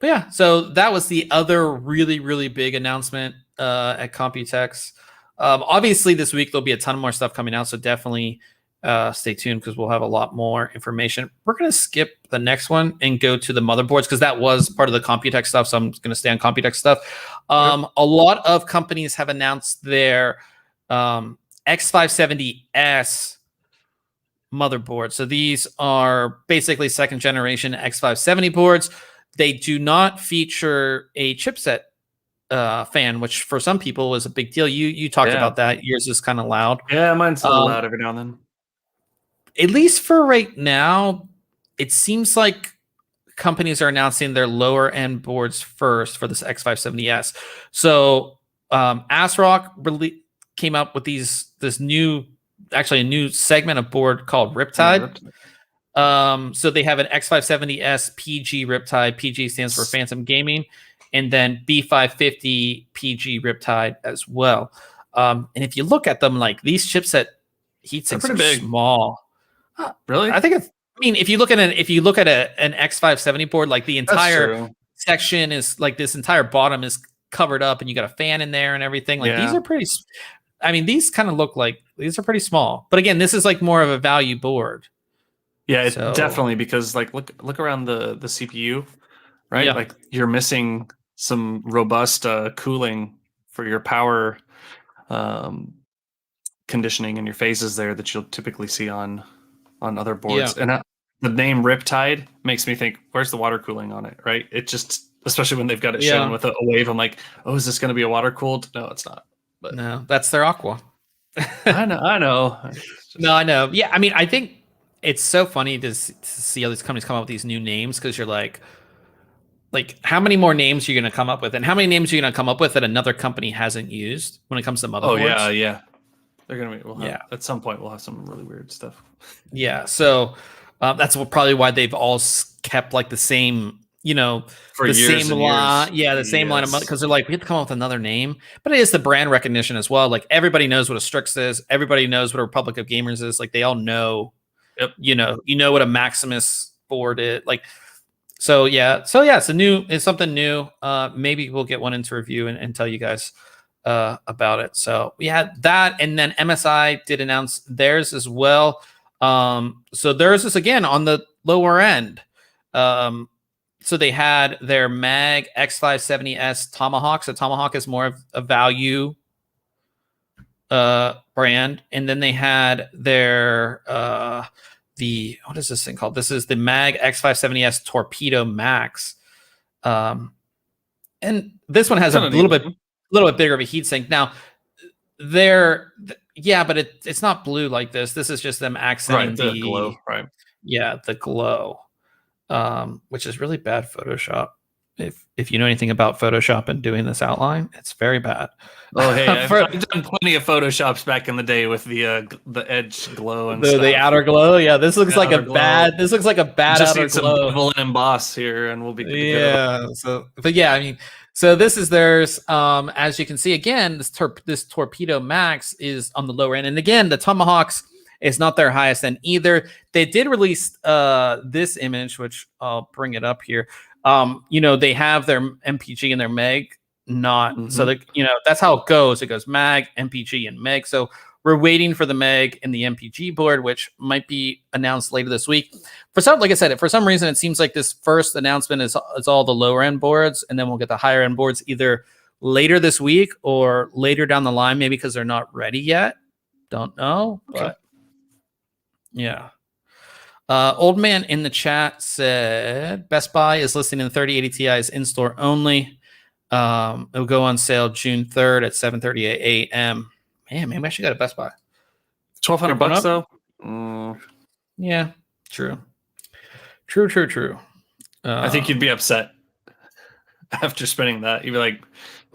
yeah, so that was the other really, really big announcement at Computex. Obviously, this week there'll be a ton more stuff coming out, so definitely stay tuned because we'll have a lot more information. We're going to skip the next one and go to the motherboards because that was part of the Computex stuff, so I'm going to stay on Computex stuff. A lot of companies have announced their X570s motherboard. So these are basically second generation X570 boards. They do not feature a chipset fan, which for some people was a big deal. You talked about that. Yours is kind of loud. Yeah, mine's a little loud every now and then. At least for right now, it seems like companies are announcing their lower end boards first for this X570S. So ASRock really came up with a new segment of board called Riptide. So they have an X570S PG Riptide. PG stands for Phantom Gaming, and then B550 PG Riptide as well. And if you look at them, like these chipset heatsinks are big. Small. Really? I think it's. I mean, if you look at an X570 board, like the entire section is like this entire bottom is covered up, and you got a fan in there and everything. Like these are pretty. I mean, these kind of look like these are pretty small. But again, this is like more of a value board. Yeah, definitely, because like look around the CPU, right? Yeah. Like you're missing some robust cooling for your power conditioning and your phases there that you'll typically see on other boards. Yeah. And the name Riptide makes me think, where's the water cooling on it, right? It just, especially when they've got it shown with a wave, I'm like, oh, is this going to be a water cooled? No, it's not. But no, that's their Aqua. I know. No, I know. Yeah, I mean, I think it's so funny to see how these companies come up with these new names, because you're like how many more names are you going to come up with, and how many names are you going to come up with that another company hasn't used when it comes to motherboards? Oh yeah. They're gonna be. At some point, we'll have some really weird stuff. Yeah, so that's probably why they've all kept like the same, for the same line. Yeah, the same line of money, because they're like, we have to come up with another name. But it is the brand recognition as well. Like everybody knows what a Strix is. Everybody knows what a Republic of Gamers is. Like they all know. Yep. You know what a Maximus board is. Like, it's something new. Maybe we'll get one into review and tell you guys about it. So we had that, and then MSI did announce theirs as well. So theirs is again on the lower end. So they had their Mag X570S Tomahawk. So Tomahawk is more of a value brand, and then they had their what is this thing called? This is the Mag X570S Torpedo Max, and this one has a little bit bigger of a heatsink. Now, but it's not blue like this. This is just them accenting the glow, right? Yeah, the glow, which is really bad Photoshop. If you know anything about Photoshop and doing this outline, it's very bad. Oh, hey, I've done plenty of Photoshops back in the day with the edge glow and the outer glow. Yeah, this looks like a bad. This looks like a bad just outer glow. Some bevel and emboss here, and we'll be good to go. So, but yeah, I mean, so this is theirs. As you can see, again, this Torpedo Max is on the lower end, and again, the Tomahawks is not their highest end either. They did release this image, which I'll bring it up here. They have their MPG and their Meg, so that's how it goes. It goes Mag, MPG, and Meg. So we're waiting for the Meg and the MPG board, which might be announced later this week. For some reason, it seems like this first announcement is all the lower end boards, and then we'll get the higher end boards either later this week or later down the line, maybe because they're not ready yet. Don't know, but yeah. Old Man in the chat said Best Buy is listing the 3080 Ti's in-store only. It'll go on sale June 3rd at 7:30 a.m. Man, maybe I should go to Best Buy. $1,200 though. Yeah, true. I think you'd be upset after spending that. You'd be like,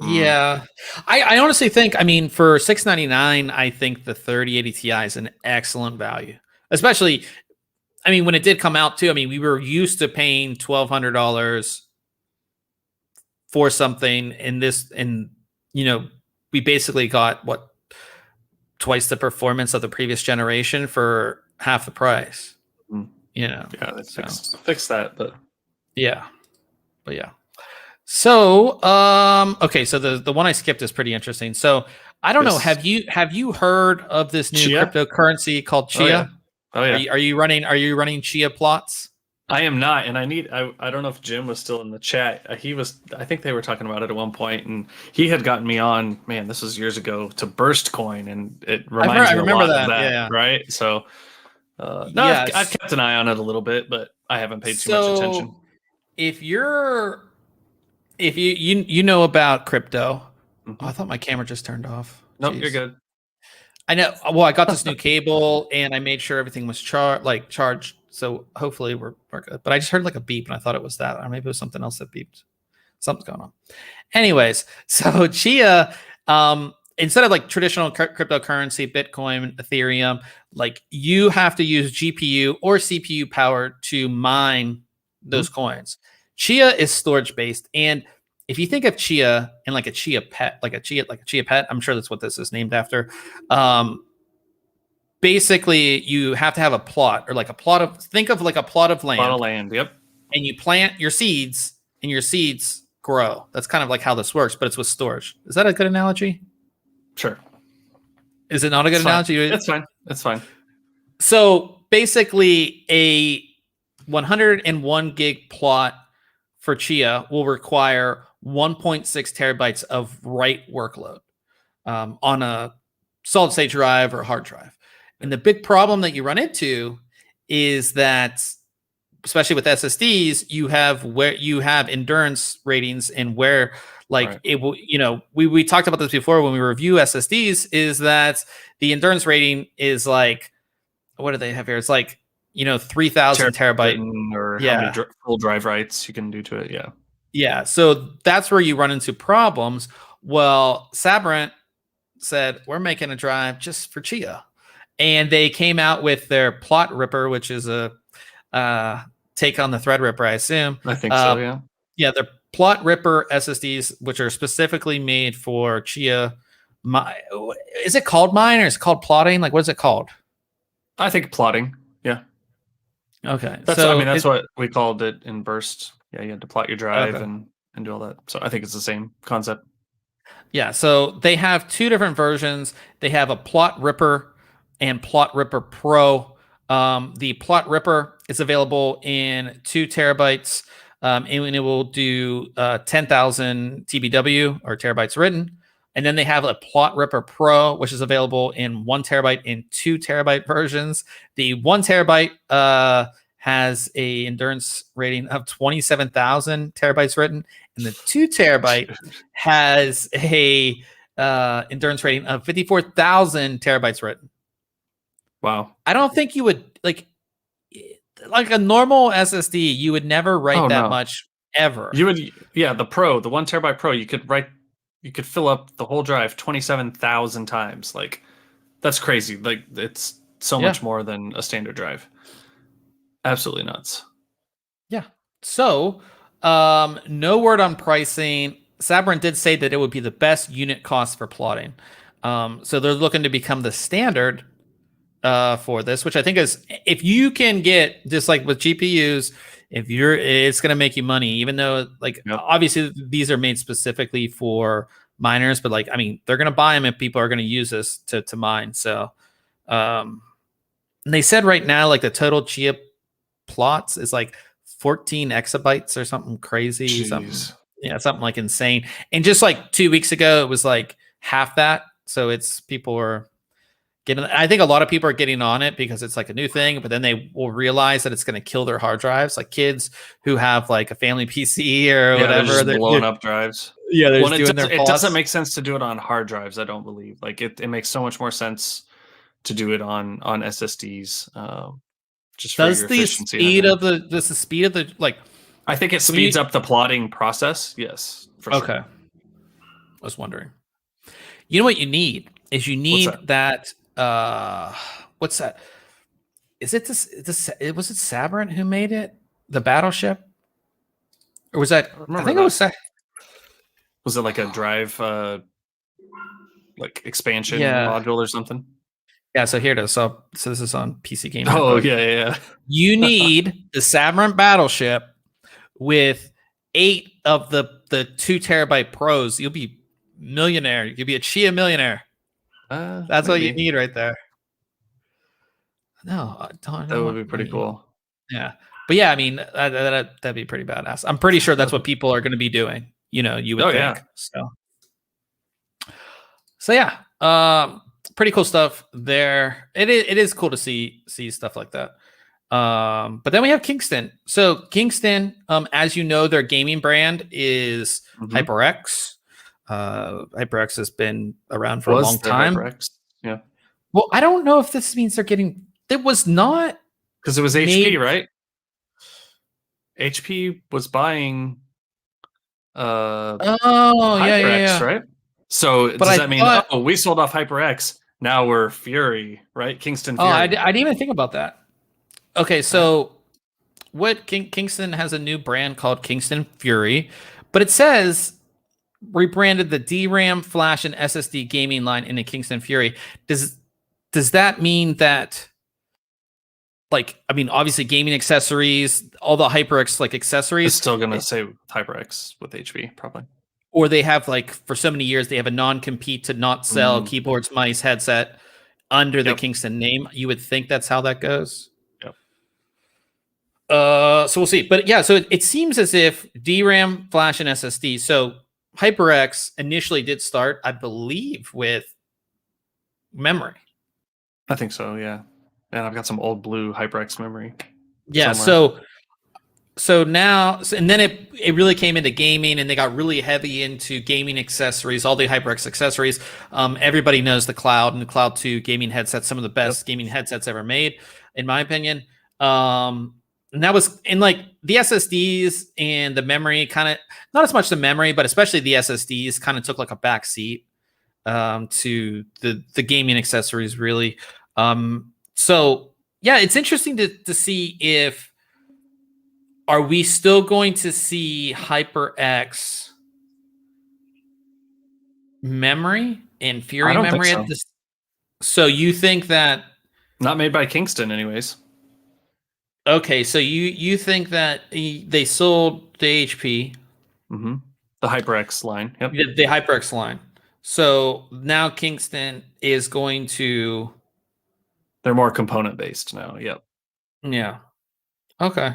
yeah. I honestly think, I mean, for $699, I think the 3080 Ti is an excellent value, especially. I mean, when it did come out too, I mean, we were used to paying $1,200 for something in this, and we basically got twice the performance of the previous generation for half the price. Yeah, fix that, but yeah. So, okay, so the one I skipped is pretty interesting. So I don't know. Have you heard of this new Chia? Cryptocurrency called Chia? Oh yeah. Are you running Chia plots? I am not, and I don't know if Jim was still in the chat. I think they were talking about it at one point, and he had gotten me on. Man, this was years ago, to Burst Coin, and it reminds me a lot of that. Yeah. Right. So, I've kept an eye on it a little bit, but I haven't paid too much attention. If you know about crypto, I thought my camera just turned off. Nope, you're good. I know. Well, I got this new cable, and I made sure everything was charged So hopefully we're good. But I just heard like a beep and I thought it was that, or maybe it was something else that beeped. Something's going on. Anyways, so Chia, instead of like traditional cryptocurrency, Bitcoin, Ethereum, like you have to use GPU or CPU power to mine those coins. Chia is storage based, and if you think of Chia and like a Chia pet, like a Chia pet, I'm sure that's what this is named after. Basically, you have to have a plot, or like a plot of, think of like a plot of land. Plot of land, yep. And you plant your seeds, and your seeds grow. That's kind of like how this works, but it's with storage. Is that a good analogy? Sure. Is it not a good analogy? That's fine. That's fine. So basically, a 101 gig plot for Chia will require 1.6 terabytes of write workload on a solid state drive or hard drive. And the big problem that you run into is that, especially with SSDs, you have endurance ratings, and where like it will, we talked about this before when we review SSDs, is that the endurance rating is like, what do they have here? It's like, 3,000 terabyte, or how many full drive writes you can do to it. Yeah. Yeah. So that's where you run into problems. Well, Sabrent said, we're making a drive just for Chia. And they came out with their Plot Ripper, which is a take on the Threadripper, I assume. I think so, yeah. Yeah, they're Plot Ripper SSDs, which are specifically made for Chia. Is it called mine, or is it called plotting? Like, what is it called? I think plotting. Yeah. Okay. That's what we called it in Burst. Yeah, you had to plot your drive and do all that. So I think it's the same concept. Yeah. So they have two different versions. They have a Plot Ripper and Plot Ripper Pro. The Plot Ripper is available in 2 terabytes, and it will do 10,000 TBW, or terabytes written. And then they have a Plot Ripper Pro, which is available in 1 terabyte and 2 terabyte versions. The 1 terabyte has a endurance rating of 27,000 terabytes written, and the 2 terabyte has a endurance rating of 54,000 terabytes written. Wow. I don't think you would like a normal SSD. You would never write that much ever. You would, yeah. The 1 terabyte Pro, you could fill up the whole drive 27,000 times. Like, that's crazy. Like, it's so much more than a standard drive. Absolutely nuts. Yeah. So, no word on pricing. Sabrent did say that it would be the best unit cost for plotting. So they're looking to become the standard for this, which I think is, if you can get, just like with GPUs, it's going to make you money, even though obviously these are made specifically for miners, but like, I mean, they're going to buy them if people are going to use this to mine. So, and they said right now, like the total Chia plots is like 14 exabytes or something crazy. Something like insane. And just like 2 weeks ago, it was like half that. So people are getting, I think a lot of people are getting on it because it's like a new thing, but then they will realize that it's going to kill their hard drives. Like kids who have like a family PC or whatever, they're blowing up drives. Yeah, it doesn't make sense to do it on hard drives. I don't believe. Like it makes so much more sense to do it on SSDs. Just for your efficiency. Does the speed of the like? I think it speeds up the plotting process. Yes, for sure. Okay. I was wondering. You know what you need is that. What's that? Is it this? Was it Sabrent who made it? The battleship, or was that? I think it was. Was it like a drive, like expansion module or something? Yeah. So here it is. So this is on PC Gamer. Oh yeah. You need the Sabrent battleship with 8 of the 2 terabyte pros. You'll be millionaire. You'll be a Chia millionaire. That's what you need right there. No, that would be pretty cool. Yeah, but yeah, I mean that'd be pretty badass. I'm pretty sure that's what people are going to be doing. You would think. Yeah. So yeah, pretty cool stuff there. It is cool to see stuff like that. But then we have Kingston. So Kingston, as you know, their gaming brand is HyperX. HyperX has been around for a long time. HyperX? Yeah. Well, I don't know if this means they're getting. It was not Because it was HP, right? HP was buying HyperX, right? So does that mean, we sold off HyperX, now we're Fury, right? Kingston Fury. I didn't even think about that. Okay, so what Kingston has a new brand called Kingston Fury, but it says rebranded the DRAM, flash, and SSD gaming line into Kingston Fury. Does that mean that, like, I mean, obviously gaming accessories, all the HyperX like accessories, it's still gonna say HyperX with HP probably, or they have like for so many years they have a non-compete to not sell keyboards, mice, headset under the Kingston name. You would think that's how that goes. So we'll see. But yeah, so it seems as if DRAM, flash, and SSD. So HyperX initially did start, I believe, with memory. I think so, yeah. And I've got some old blue HyperX memory. Yeah, somewhere. So now, and then it really came into gaming, and they got really heavy into gaming accessories, all the HyperX accessories. Everybody knows the Cloud and the Cloud 2 gaming headsets, some of the best gaming headsets ever made, in my opinion. And that was in like the SSDs and the memory kind of, not as much the memory, but especially the SSDs kind of took like a back seat to the gaming accessories, really. So yeah, it's interesting to see if, are we still going to see HyperX memory and Fury memory at this? So you think that not made by Kingston anyways? Okay, so you think that they sold the HP, the HyperX line, the HyperX line. So now Kingston is going to. They're more component based now. Yep. Yeah. Okay.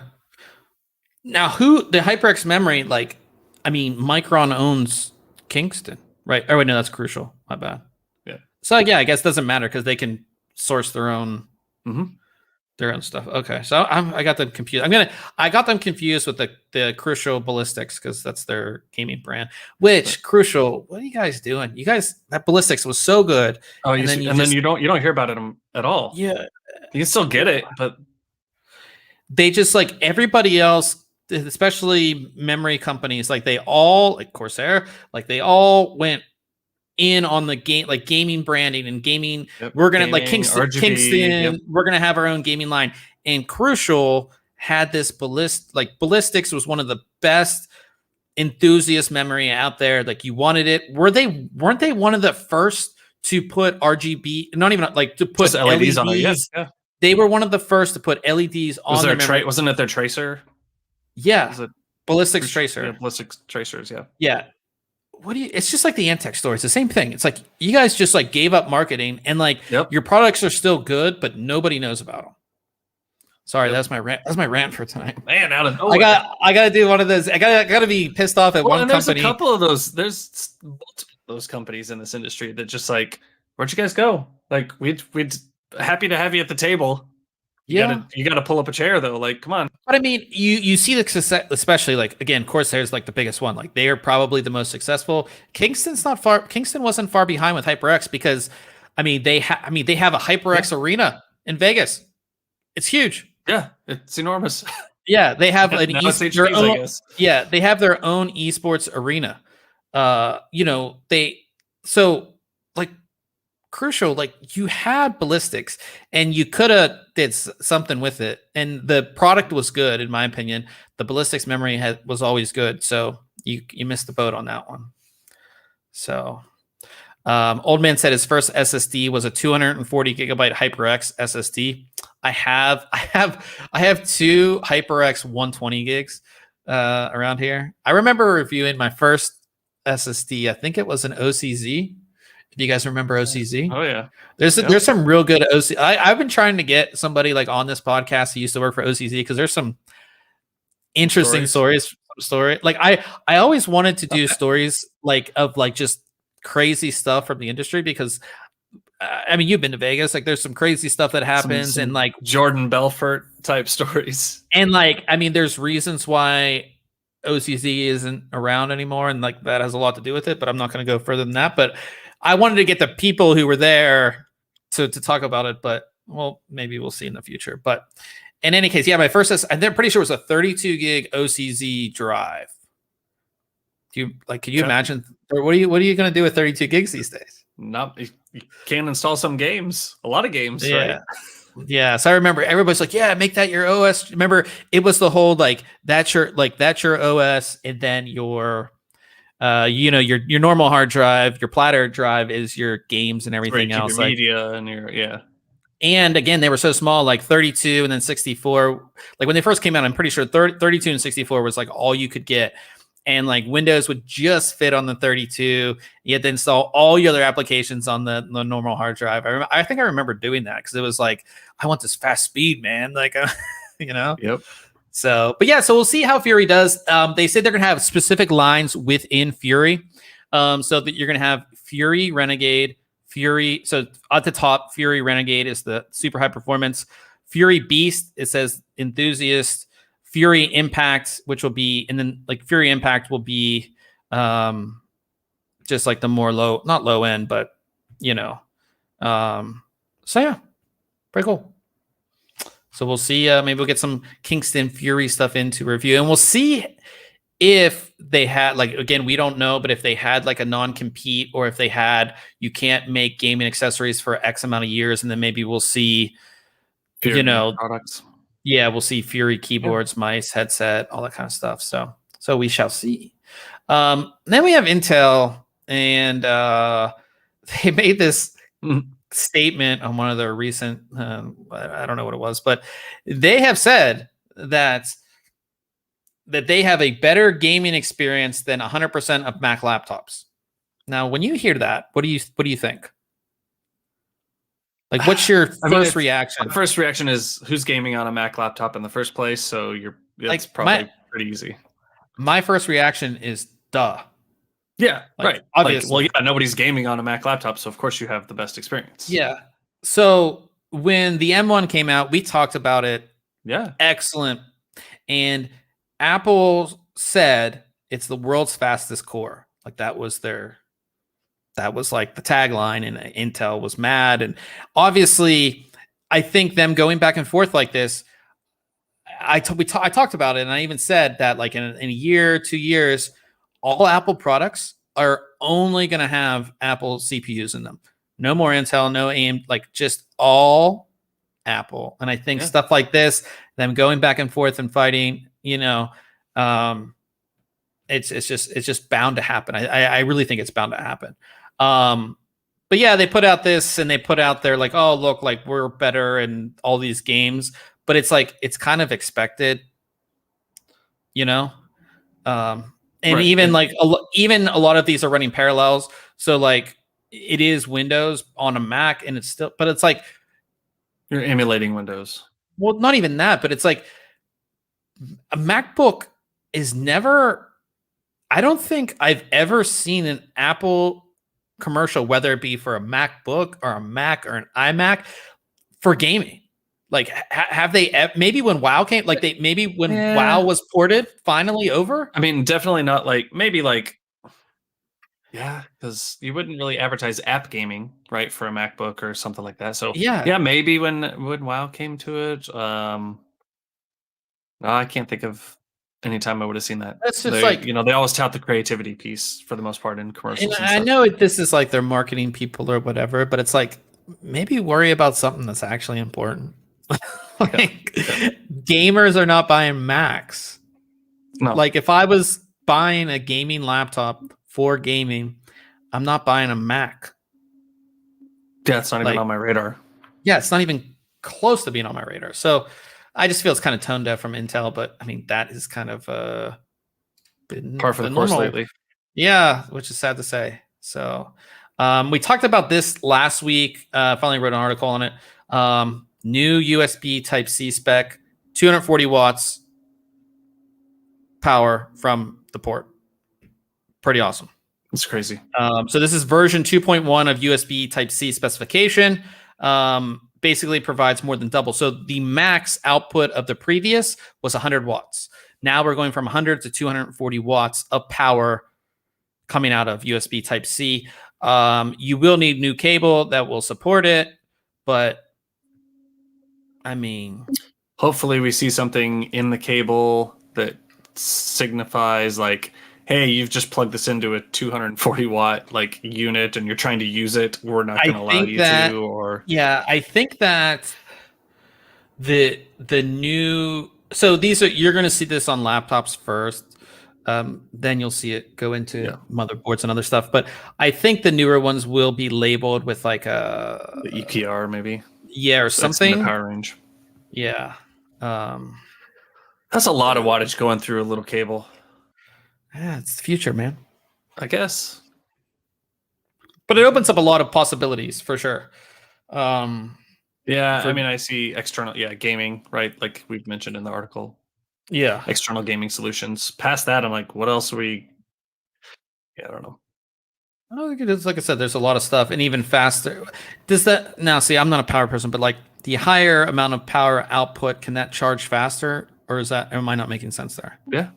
Now, the HyperX memory? Like, I mean, Micron owns Kingston, right? Oh wait, no, that's Crucial. My bad. Yeah. So yeah, I guess it doesn't matter because they can source their own. Their own stuff. Okay, so I got them confused. I got them confused with the Crucial Ballistics because that's their gaming brand. Which Crucial? What are you guys doing? You guys, that Ballistics was so good. Oh, and then you don't hear about it at all. Yeah, you can still get it, but they just like everybody else, especially memory companies, like they all, like Corsair, like they all went in on the game, like gaming branding and gaming. We're gonna like Kingston, we're gonna have our own gaming line. And Crucial had this Ballistics was one of the best enthusiast memory out there. Like you wanted it. Weren't they one of the first to put RGB, not even like to put LEDs on it? Yes. Yeah. They were one of the first to put LEDs on their memory. Wasn't it their tracer? Yeah. Was it Ballistics Tracer? Yeah, Ballistics Tracers, yeah. Yeah. It's just like the Antec story. It's the same thing. It's like you guys just like gave up marketing and like your products are still good, but nobody knows about them. Sorry, that's my rant. That's my rant for tonight. Man, out of nowhere. I gotta do one of those. I gotta be pissed off at one company. There's a couple of those. There's multiple of those companies in this industry that just like, where'd you guys go? Like we'd happy to have you at the table. You gotta pull up a chair though. Like, come on. But I mean, you see the success, especially like again, Corsair's like the biggest one. Like they are probably the most successful. Kingston's not far. Kingston wasn't far behind with HyperX because, I mean, they have a HyperX arena in Vegas. It's huge. Yeah, it's enormous. Yeah, they have they have their own esports arena. Crucial, like you had Ballistics and you could have did something with it, and the product was good in my opinion. The Ballistics memory was always good, so you missed the boat on that one. So Old Man said his first SSD was a 240 gigabyte HyperX SSD. I have two HyperX 120 gigs around here. I remember reviewing my first SSD. I think it was an OCZ. Do you guys remember OCZ? Oh yeah. There's some real good OCZ. I've been trying to get somebody like on this podcast who used to work for OCZ because there's some interesting stories. Like I always wanted to do stories like of like just crazy stuff from the industry because I mean you've been to Vegas, like there's some crazy stuff that happens and like Jordan Belfort type stories. And like I mean there's reasons why OCZ isn't around anymore and like that has a lot to do with it, but I'm not going to go further than that. But I wanted to get the people who were there to talk about it, but well, maybe we'll see in the future. But in any case, yeah, my first, I'm pretty sure it was a 32 gig OCZ drive. Can you imagine? Or what are you going to do with 32 gigs these days? You can install some games, a lot of games, yeah. right? Yeah. So I remember everybody's like, yeah, make that your OS. Remember, it was the whole that's your OS, and then your your normal hard drive, your platter drive is your games and everything else. Your media and your And again, they were so small, like 32 and then 64. Like when they first came out, I'm pretty sure 32 and 64 was like all you could get. And like Windows would just fit on the 32. You had to install all your other applications on the normal hard drive. I think I remember doing that because it was like, I want this fast speed, man. Like, Yep. So, but yeah, so we'll see how Fury does. They said they're going to have specific lines within Fury. So that you're going to have Fury, Renegade, Fury. So at the top, Fury Renegade is the super high performance. Fury Beast, it says Enthusiast. Fury Impact, which will be, and then like Fury Impact will be just like the more not low end, but so yeah, pretty cool. So we'll see. Maybe we'll get some Kingston Fury stuff into review, and we'll see if they had, like, again, we don't know, but if they had like a non-compete, or if they had, you can't make gaming accessories for X amount of years, and then maybe we'll see, Fury products. Yeah, we'll see Fury keyboards, mice, headset, all that kind of stuff. So we shall see. Then we have Intel, and they made this statement on one of their recent, I don't know what it was, but they have said that they have a better gaming experience than 100% of Mac laptops. Now, when you hear that, what do you think? Like, what's your first reaction? My first reaction is, who's gaming on a Mac laptop in the first place? So it's probably pretty easy. My first reaction is, duh. Yeah, right. Obviously. Nobody's gaming on a Mac laptop, so of course you have the best experience. Yeah. So when the M1 came out, we talked about it. Yeah. Excellent. And Apple said it's the world's fastest core. Like that was like the tagline, and Intel was mad. And obviously, I think them going back and forth like this, I talked about it, and I even said that like in a year, 2 years, all Apple products are only going to have Apple CPUs in them. No more Intel, no AMD, like just all Apple. And I think stuff like this, them going back and forth and fighting, it's just bound to happen. I really think it's bound to happen. But yeah, they put out this, and they put out there like, oh, look, like we're better in all these games, but it's like, it's kind of expected, and right. Even like even a lot of these are running parallels. So like it is Windows on a Mac, and it's still, but it's like you're emulating Windows. Well, not even that, but it's like a MacBook is never, I don't think I've ever seen an Apple commercial, whether it be for a MacBook or a Mac or an iMac, for gaming. Like, have they? Maybe when WoW came, like when WoW was ported finally over. I mean, definitely not like because you wouldn't really advertise app gaming, right, for a MacBook or something like that. So yeah, maybe when WoW came to it. No, I can't think of any time I would have seen that. That's just they always tout the creativity piece for the most part in commercials. And I know this is like their marketing people or whatever, but it's like, maybe worry about something that's actually important. Gamers are not buying Macs. No. Like if I was buying a gaming laptop for gaming, I'm not buying a Mac. Yeah, it's not even on my radar. Yeah, it's not even close to being on my radar. So I just feel it's kind of tone deaf from Intel, but I mean, that is kind of been par for the course lately. Yeah, which is sad to say. So we talked about this last week. Finally wrote an article on it. New USB Type-C spec, 240 watts power from the port. Pretty awesome. It's crazy. So this is version 2.1 of USB Type-C specification. Basically provides more than double. So the max output of the previous was 100 watts. Now we're going from 100 to 240 watts of power coming out of USB Type-C. You will need new cable that will support it, but I mean, hopefully we see something in the cable that signifies like, hey, you've just plugged this into a 240 watt like unit and you're trying to use it. We're not going to allow you to. Or yeah, I think that the new, so these are, you're going to see this on laptops first. Then you'll see it go into motherboards and other stuff. But I think the newer ones will be labeled with like a the EPR maybe. Yeah, or something. The power range. Yeah. That's a lot of wattage going through a little cable. Yeah, it's the future, man. I guess. But it opens up a lot of possibilities for sure. Yeah, I mean, I see external, gaming, right? Like we've mentioned in the article. Yeah. External gaming solutions. Past that, I'm like, what else are we? Yeah, I don't know. I think it is, like I said, there's a lot of stuff, and even faster. Does that now? See, I'm not a power person, but like the higher amount of power output, can that charge faster, or is that? Am I not making sense there? Yeah.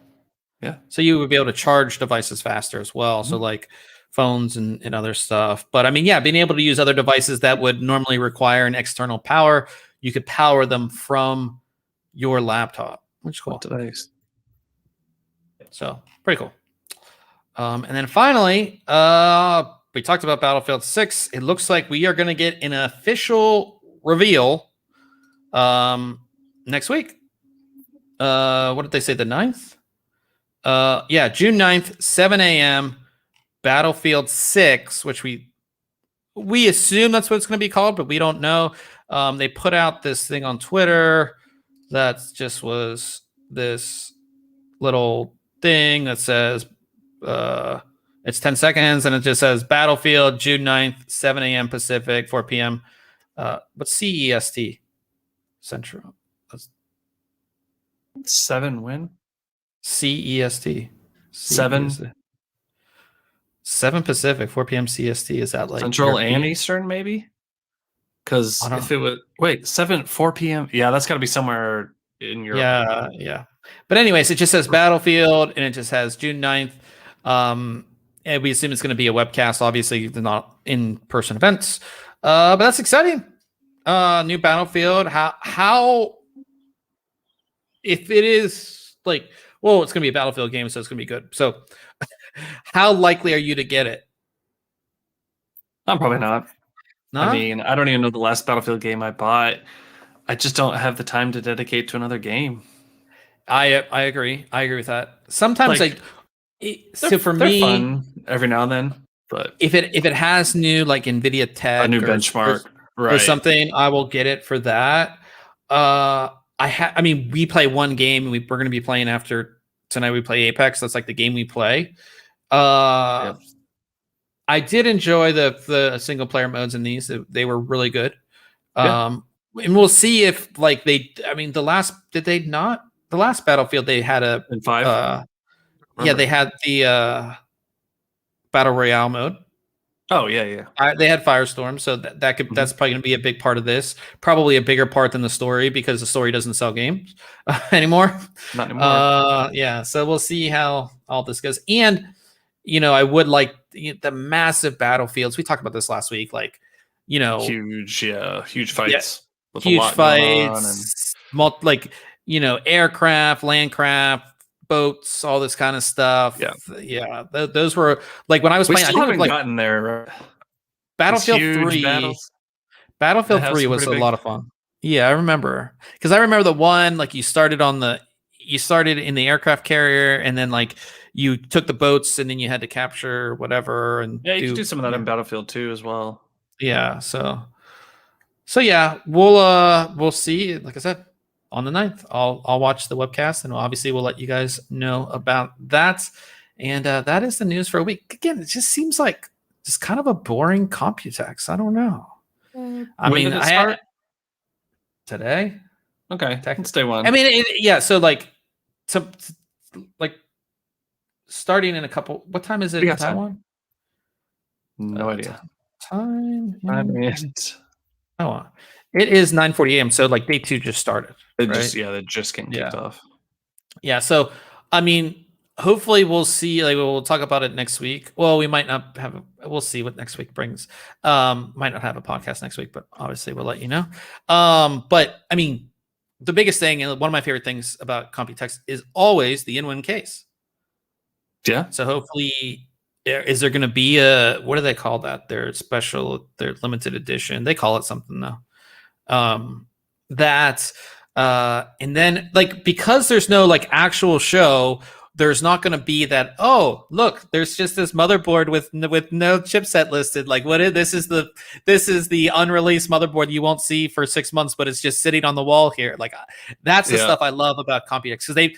So you would be able to charge devices faster as well. Mm-hmm. So like phones and other stuff. But I mean, yeah, being able to use other devices that would normally require an external power, you could power them from your laptop, which is cool. Device. So pretty cool. And then finally, we talked about Battlefield 6. It looks like we are going to get an official reveal next week. What did they say? The 9th? Yeah, June 9th, 7 a.m. Battlefield 6, which we assume that's what it's going to be called, but we don't know. They put out this thing on Twitter that just was this little thing that says it's 10 seconds and it just says Battlefield June 9th, 7 a.m. Pacific, 4 p.m. But CEST Central. 7 when? CEST. 7 Pacific, 4 p.m. CST. Is that like Central European? And Eastern, maybe? Because if it would 4 p.m. Yeah, that's got to be somewhere in Europe. Yeah. But anyways, it just says Battlefield and it just has June 9th. And we assume it's going to be a webcast. Obviously, they're not in-person events. But that's exciting. New Battlefield. How if it is like, well, it's going to be a Battlefield game, so it's going to be good. So how likely are you to get it? I'm probably not. Not? I mean, I don't even know the last Battlefield game I bought. I just don't have the time to dedicate to another game. I agree. I agree with that. Sometimes so for they're me, fun every now and then, but if it has new like NVIDIA tech, a new benchmark or something, I will get it for that. I mean, we play one game, and we're going to be playing after tonight. We play Apex. That's like the game we play. I did enjoy the single player modes in these. They were really good. And we'll see if like the last Battlefield they had a in 5. They had the battle royale mode. Oh yeah. They had Firestorm, so that's probably going to be a big part of this. Probably a bigger part than the story because the story doesn't sell games anymore. Not anymore. Yeah, so we'll see how all this goes. And I would like the massive battlefields. We talked about this last week. Like, huge fights. With huge fights. Aircraft, landcraft, boats, all this kind of stuff. Yeah. Those were like when I was playing. I haven't gotten there. Battlefield 3. Battlefield 3 was a lot of fun. Yeah, I remember because I remember the one like you started in the aircraft carrier, and then like you took the boats, and then you had to capture whatever. And you could do some of that in Battlefield 2 as well. Yeah. So yeah, we'll see. Like I said, on the 9th, I'll watch the webcast, and obviously we'll let you guys know about that. And that is the news for a week. Again, it just seems like just kind of a boring Computex. I don't know. I mean, did it start? Today. Okay, it's day one. I mean, so like, starting in a couple. What time is it in Taiwan? No idea. Time. Oh, it is 9:40 a.m. So like day 2 just started. They're just getting kicked off. Yeah. So I mean, hopefully we'll see. Like we'll talk about it next week. Well, we might not have. We'll see what next week brings. Might not have a podcast next week, but obviously we'll let you know. But I mean, the biggest thing, and one of my favorite things about Computex is always the in-win case. Yeah. So hopefully, is there going to be a, what do they call that? Their special, their limited edition. They call it something though. And then like, because there's no like actual show, there's not going to be that, oh, look, there's just this motherboard with no chipset listed. Like, this is the unreleased motherboard you won't see for 6 months, but it's just sitting on the wall here. Like, that's the stuff I love about Computex,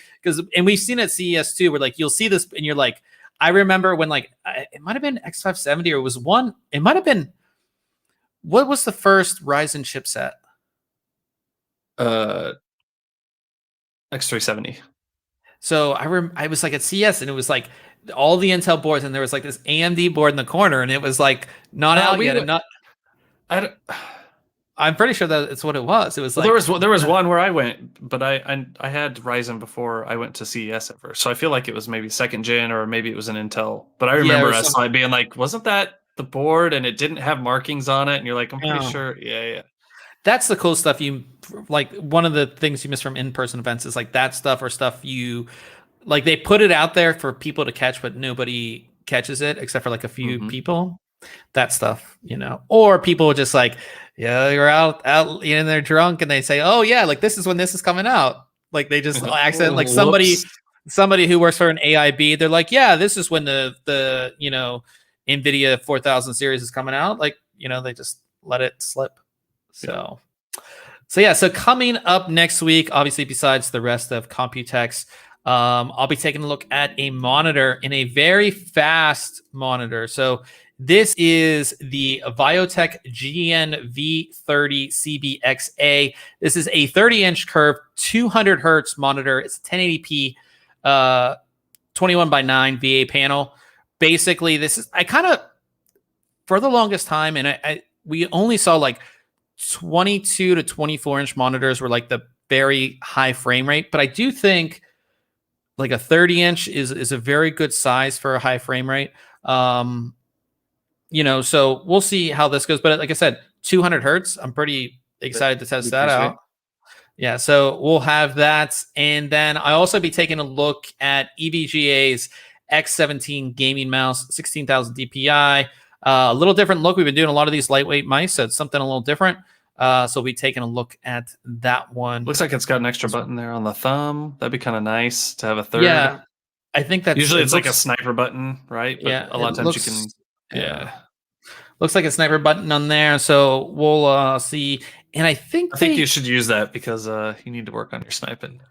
and we've seen it at CES too, where like you'll see this and you're like, I remember when like it might have been X570 or it was one. It might have been, what was the first Ryzen chipset? X370. So I was like at CS and it was like all the Intel boards and there was like this AMD board in the corner and it was like not out yet. And not. I'm pretty sure that it's what it was. It was like there was one where I went, but I had Ryzen before I went to CES at first, so I feel like it was maybe 2nd gen or maybe it was an Intel. But I remember us being like, wasn't that the board? And it didn't have markings on it, and you're like, I'm pretty sure. Yeah. That's the cool stuff. You like, one of the things you miss from in-person events is like that stuff, or stuff you like they put it out there for people to catch, but nobody catches it except for like a few people. That stuff, or people just like, you're out, and they're drunk and they say, oh yeah, like this is when this is coming out. Like they just accident, like somebody who works for an AIB, they're like, yeah, this is when the NVIDIA 4000 series is coming out. Like, they just let it slip. So coming up next week, obviously, besides the rest of Computex, I'll be taking a look at a monitor, in a very fast monitor. So this is the Viotech GN-V30 CBXA. This is a 30-inch curved 200 hertz monitor. It's a 1080p 21:9 VA panel. Basically, this is, for the longest time, and we only saw like 22 to 24 inch monitors were like the very high frame rate, but I do think like a 30 inch is a very good size for a high frame rate. So we'll see how this goes, but like I said, 200 hertz, I'm pretty excited to test that out. Yeah, so we'll have that. And then I'll also be taking a look at EVGA's X17 gaming mouse, 16,000 DPI. A little different look. We've been doing a lot of these lightweight mice, so it's something a little different. So we'll be taking a look at that one. Looks like it's got an extra button there on the thumb. That'd be kind of nice to have a third. Yeah, I think that's usually it's like a sniper button, right? But yeah, a lot of times you can. Yeah, looks like a sniper button on there. So we'll see. And I think you should use that because you need to work on your sniping.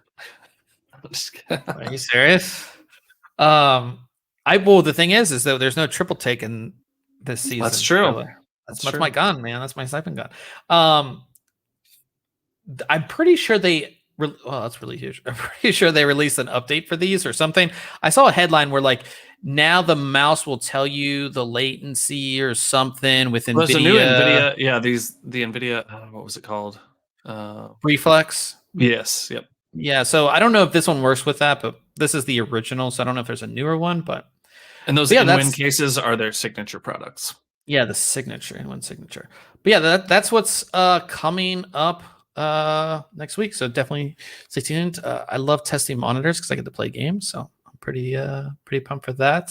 Are you serious? The thing is that there's no triple take in this season. That's true. That's my gun, man. That's my sniping gun. I'm pretty sure that's really huge. I'm pretty sure they released an update for these or something. I saw a headline where like now the mouse will tell you the latency or something with NVIDIA. There's a new NVIDIA. Yeah, the NVIDIA. What was it called? Reflex. Yes. Yep. Yeah. So I don't know if this one works with that, but this is the original. So I don't know if there's a newer one, but. And those in-win cases are their signature products. Yeah, the signature, in-win signature. But yeah, that's what's coming up next week. So definitely stay tuned. I love testing monitors because I get to play games. So I'm pretty pumped for that.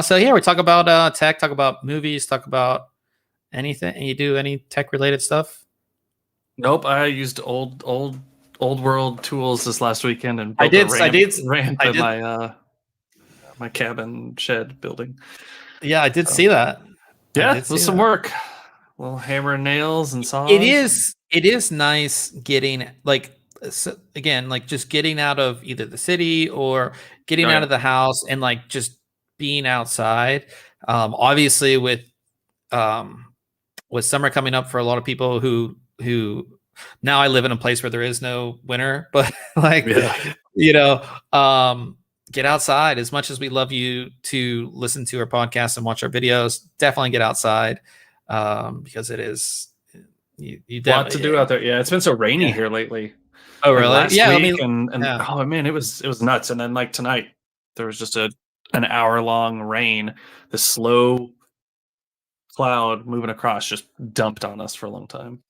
So yeah, we talk about tech, talk about movies, talk about anything. You do any tech related stuff? Nope, I used old world tools this last weekend and built I did my cabin shed building. Yeah, I did see that. Yeah, it was some work. A little hammer and nails and saws. It is nice getting just getting out of either the city or getting out of the house and like just being outside. Obviously with summer coming up for a lot of people who now I live in a place where there is no winter, but like get outside. As much as we love you to listen to our podcast and watch our videos, definitely get outside because it is you lot to do out there. Yeah, it's been so rainy here lately. Oh, really? Yeah, oh man, it was nuts. And then like tonight, there was just an hour-long rain. The slow cloud moving across just dumped on us for a long time.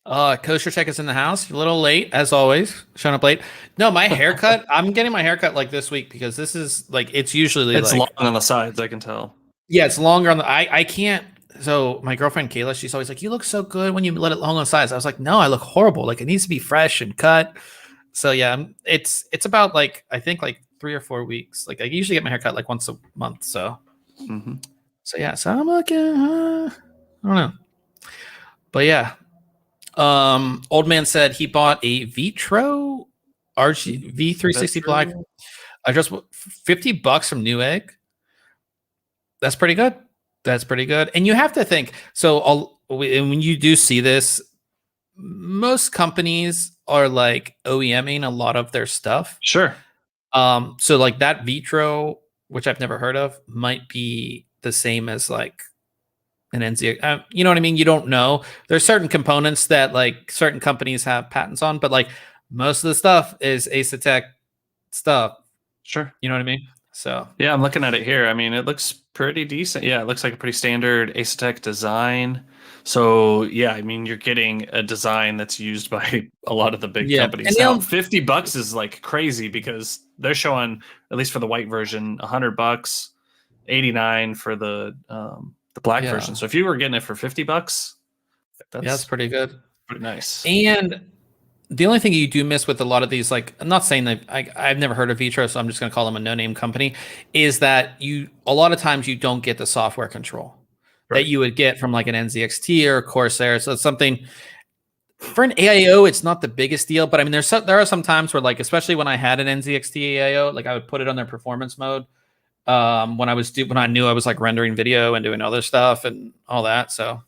Kosher Check is in the house. A little late, as always. Showing up late. No, my haircut. I'm getting my haircut like this week because this is like it's usually It's like long on the sides, I can tell. yeah, it's longer on the. I can't. So my girlfriend Kayla, she's always like, "You look so good when you let it long on the sides." I was like, "No, I look horrible. Like it needs to be fresh and cut." So yeah, it's about like I think like 3 or 4 weeks. Like I usually get my haircut like once a month. So so yeah, so I'm looking. I don't know, but yeah. Old man said he bought a Vitro RG V360 Black. I just $50 from Newegg. That's pretty good. That's pretty good. And you have to think. So when you do see this, most companies are like OEMing a lot of their stuff. Sure. So like that Vitro, which I've never heard of, might be the same as like an NZXT. You know what I mean? You don't know. There's certain components that like certain companies have patents on, but like most of the stuff is Asetek stuff. Sure. You know what I mean? So yeah, I'm looking at it here. I mean, it looks pretty decent. Yeah, it looks like a pretty standard Asetek design. So yeah, I mean, you're getting a design that's used by a lot of the big companies. And now, $50 is like crazy because they're showing, at least for the white version, $100, $89 for the black version. So if you were getting it for $50, that's pretty good. Pretty nice. And the only thing you do miss with a lot of these, like I'm not saying that I've never heard of Vitro, so I'm just going to call them a no-name company, is that a lot of times you don't get the software control that you would get from like an NZXT or a Corsair. So it's something for an AIO, it's not the biggest deal, but I mean, there are some times where like, especially when I had an NZXT AIO, like I would put it on their performance mode when I knew I was like rendering video and doing other stuff and all that. So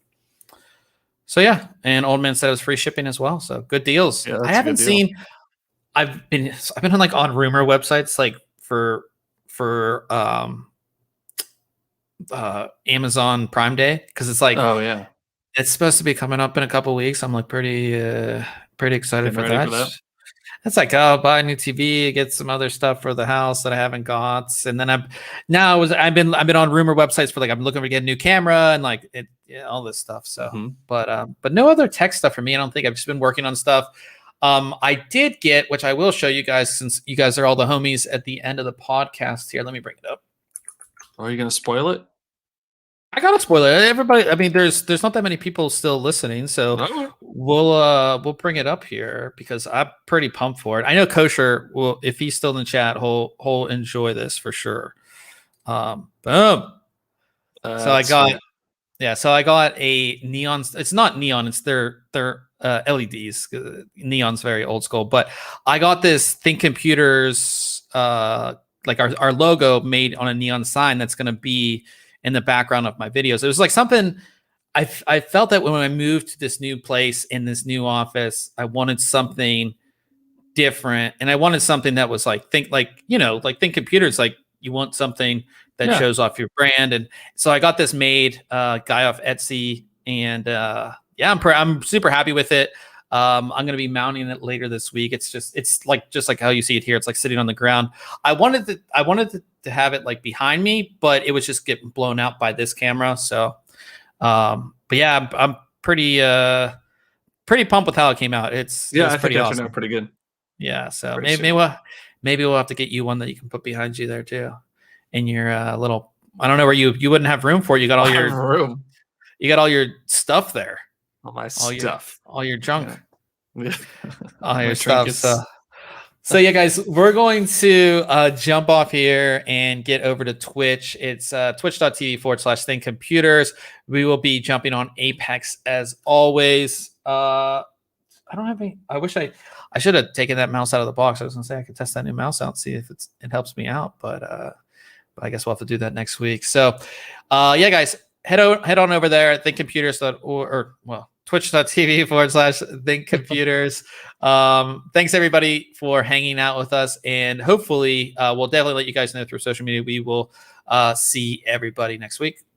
yeah, and Old Man said it was free shipping as well. So good deals. Yeah, I haven't seen. I've been on like on rumor websites like for Amazon Prime Day because it's like it's supposed to be coming up in a couple weeks. I'm like pretty excited for that. It's like, oh, buy a new TV, get some other stuff for the house that I haven't got, and then I've been on rumor websites for like I'm looking to get a new camera and like all this stuff. So, but no other tech stuff for me. I don't think. I've just been working on stuff. I did get, which I will show you guys since you guys are all the homies at the end of the podcast here. Let me bring it up. Are you gonna spoil it? I gotta spoil it. Everybody, I mean, there's not that many people still listening, so we'll bring it up here because I'm pretty pumped for it. I know Kosher will, if he's still in the chat, he'll enjoy this for sure. Boom. So I got a neon. It's not neon. It's their LEDs. Neon's very old school, but I got this ThinkComputers like our logo made on a neon sign that's going to be in the background of my videos. It was like something I felt that when I moved to this new place in this new office, I wanted something different, and I wanted something that was like ThinkComputers. Like you want something that shows off your brand, and so I got this made, guy off Etsy, and I'm super happy with it. I'm going to be mounting it later this week. It's like how you see it here. It's like sitting on the ground. I wanted to have it like behind me, but it was just getting blown out by this camera. So, but yeah, I'm pretty pumped with how it came out. It's pretty awesome. Turned out pretty good. Yeah. So maybe we'll have to get you one that you can put behind you there too, in your little. I don't know where you wouldn't have room for. You got all your room. You got all your stuff there. All my stuff. All your junk. Yeah. All your stuff. So yeah, guys, we're going to jump off here and get over to Twitch. It's twitch.tv/ThinkComputers. We will be jumping on Apex as always. I don't have any. I wish I should have taken that mouse out of the box. I was gonna say I could test that new mouse out and see if it helps me out, but I guess we'll have to do that next week. So yeah, guys, head on over there at twitch.tv/ThinkComputers. Thanks everybody for hanging out with us, and hopefully we'll definitely let you guys know through social media. We will see everybody next week.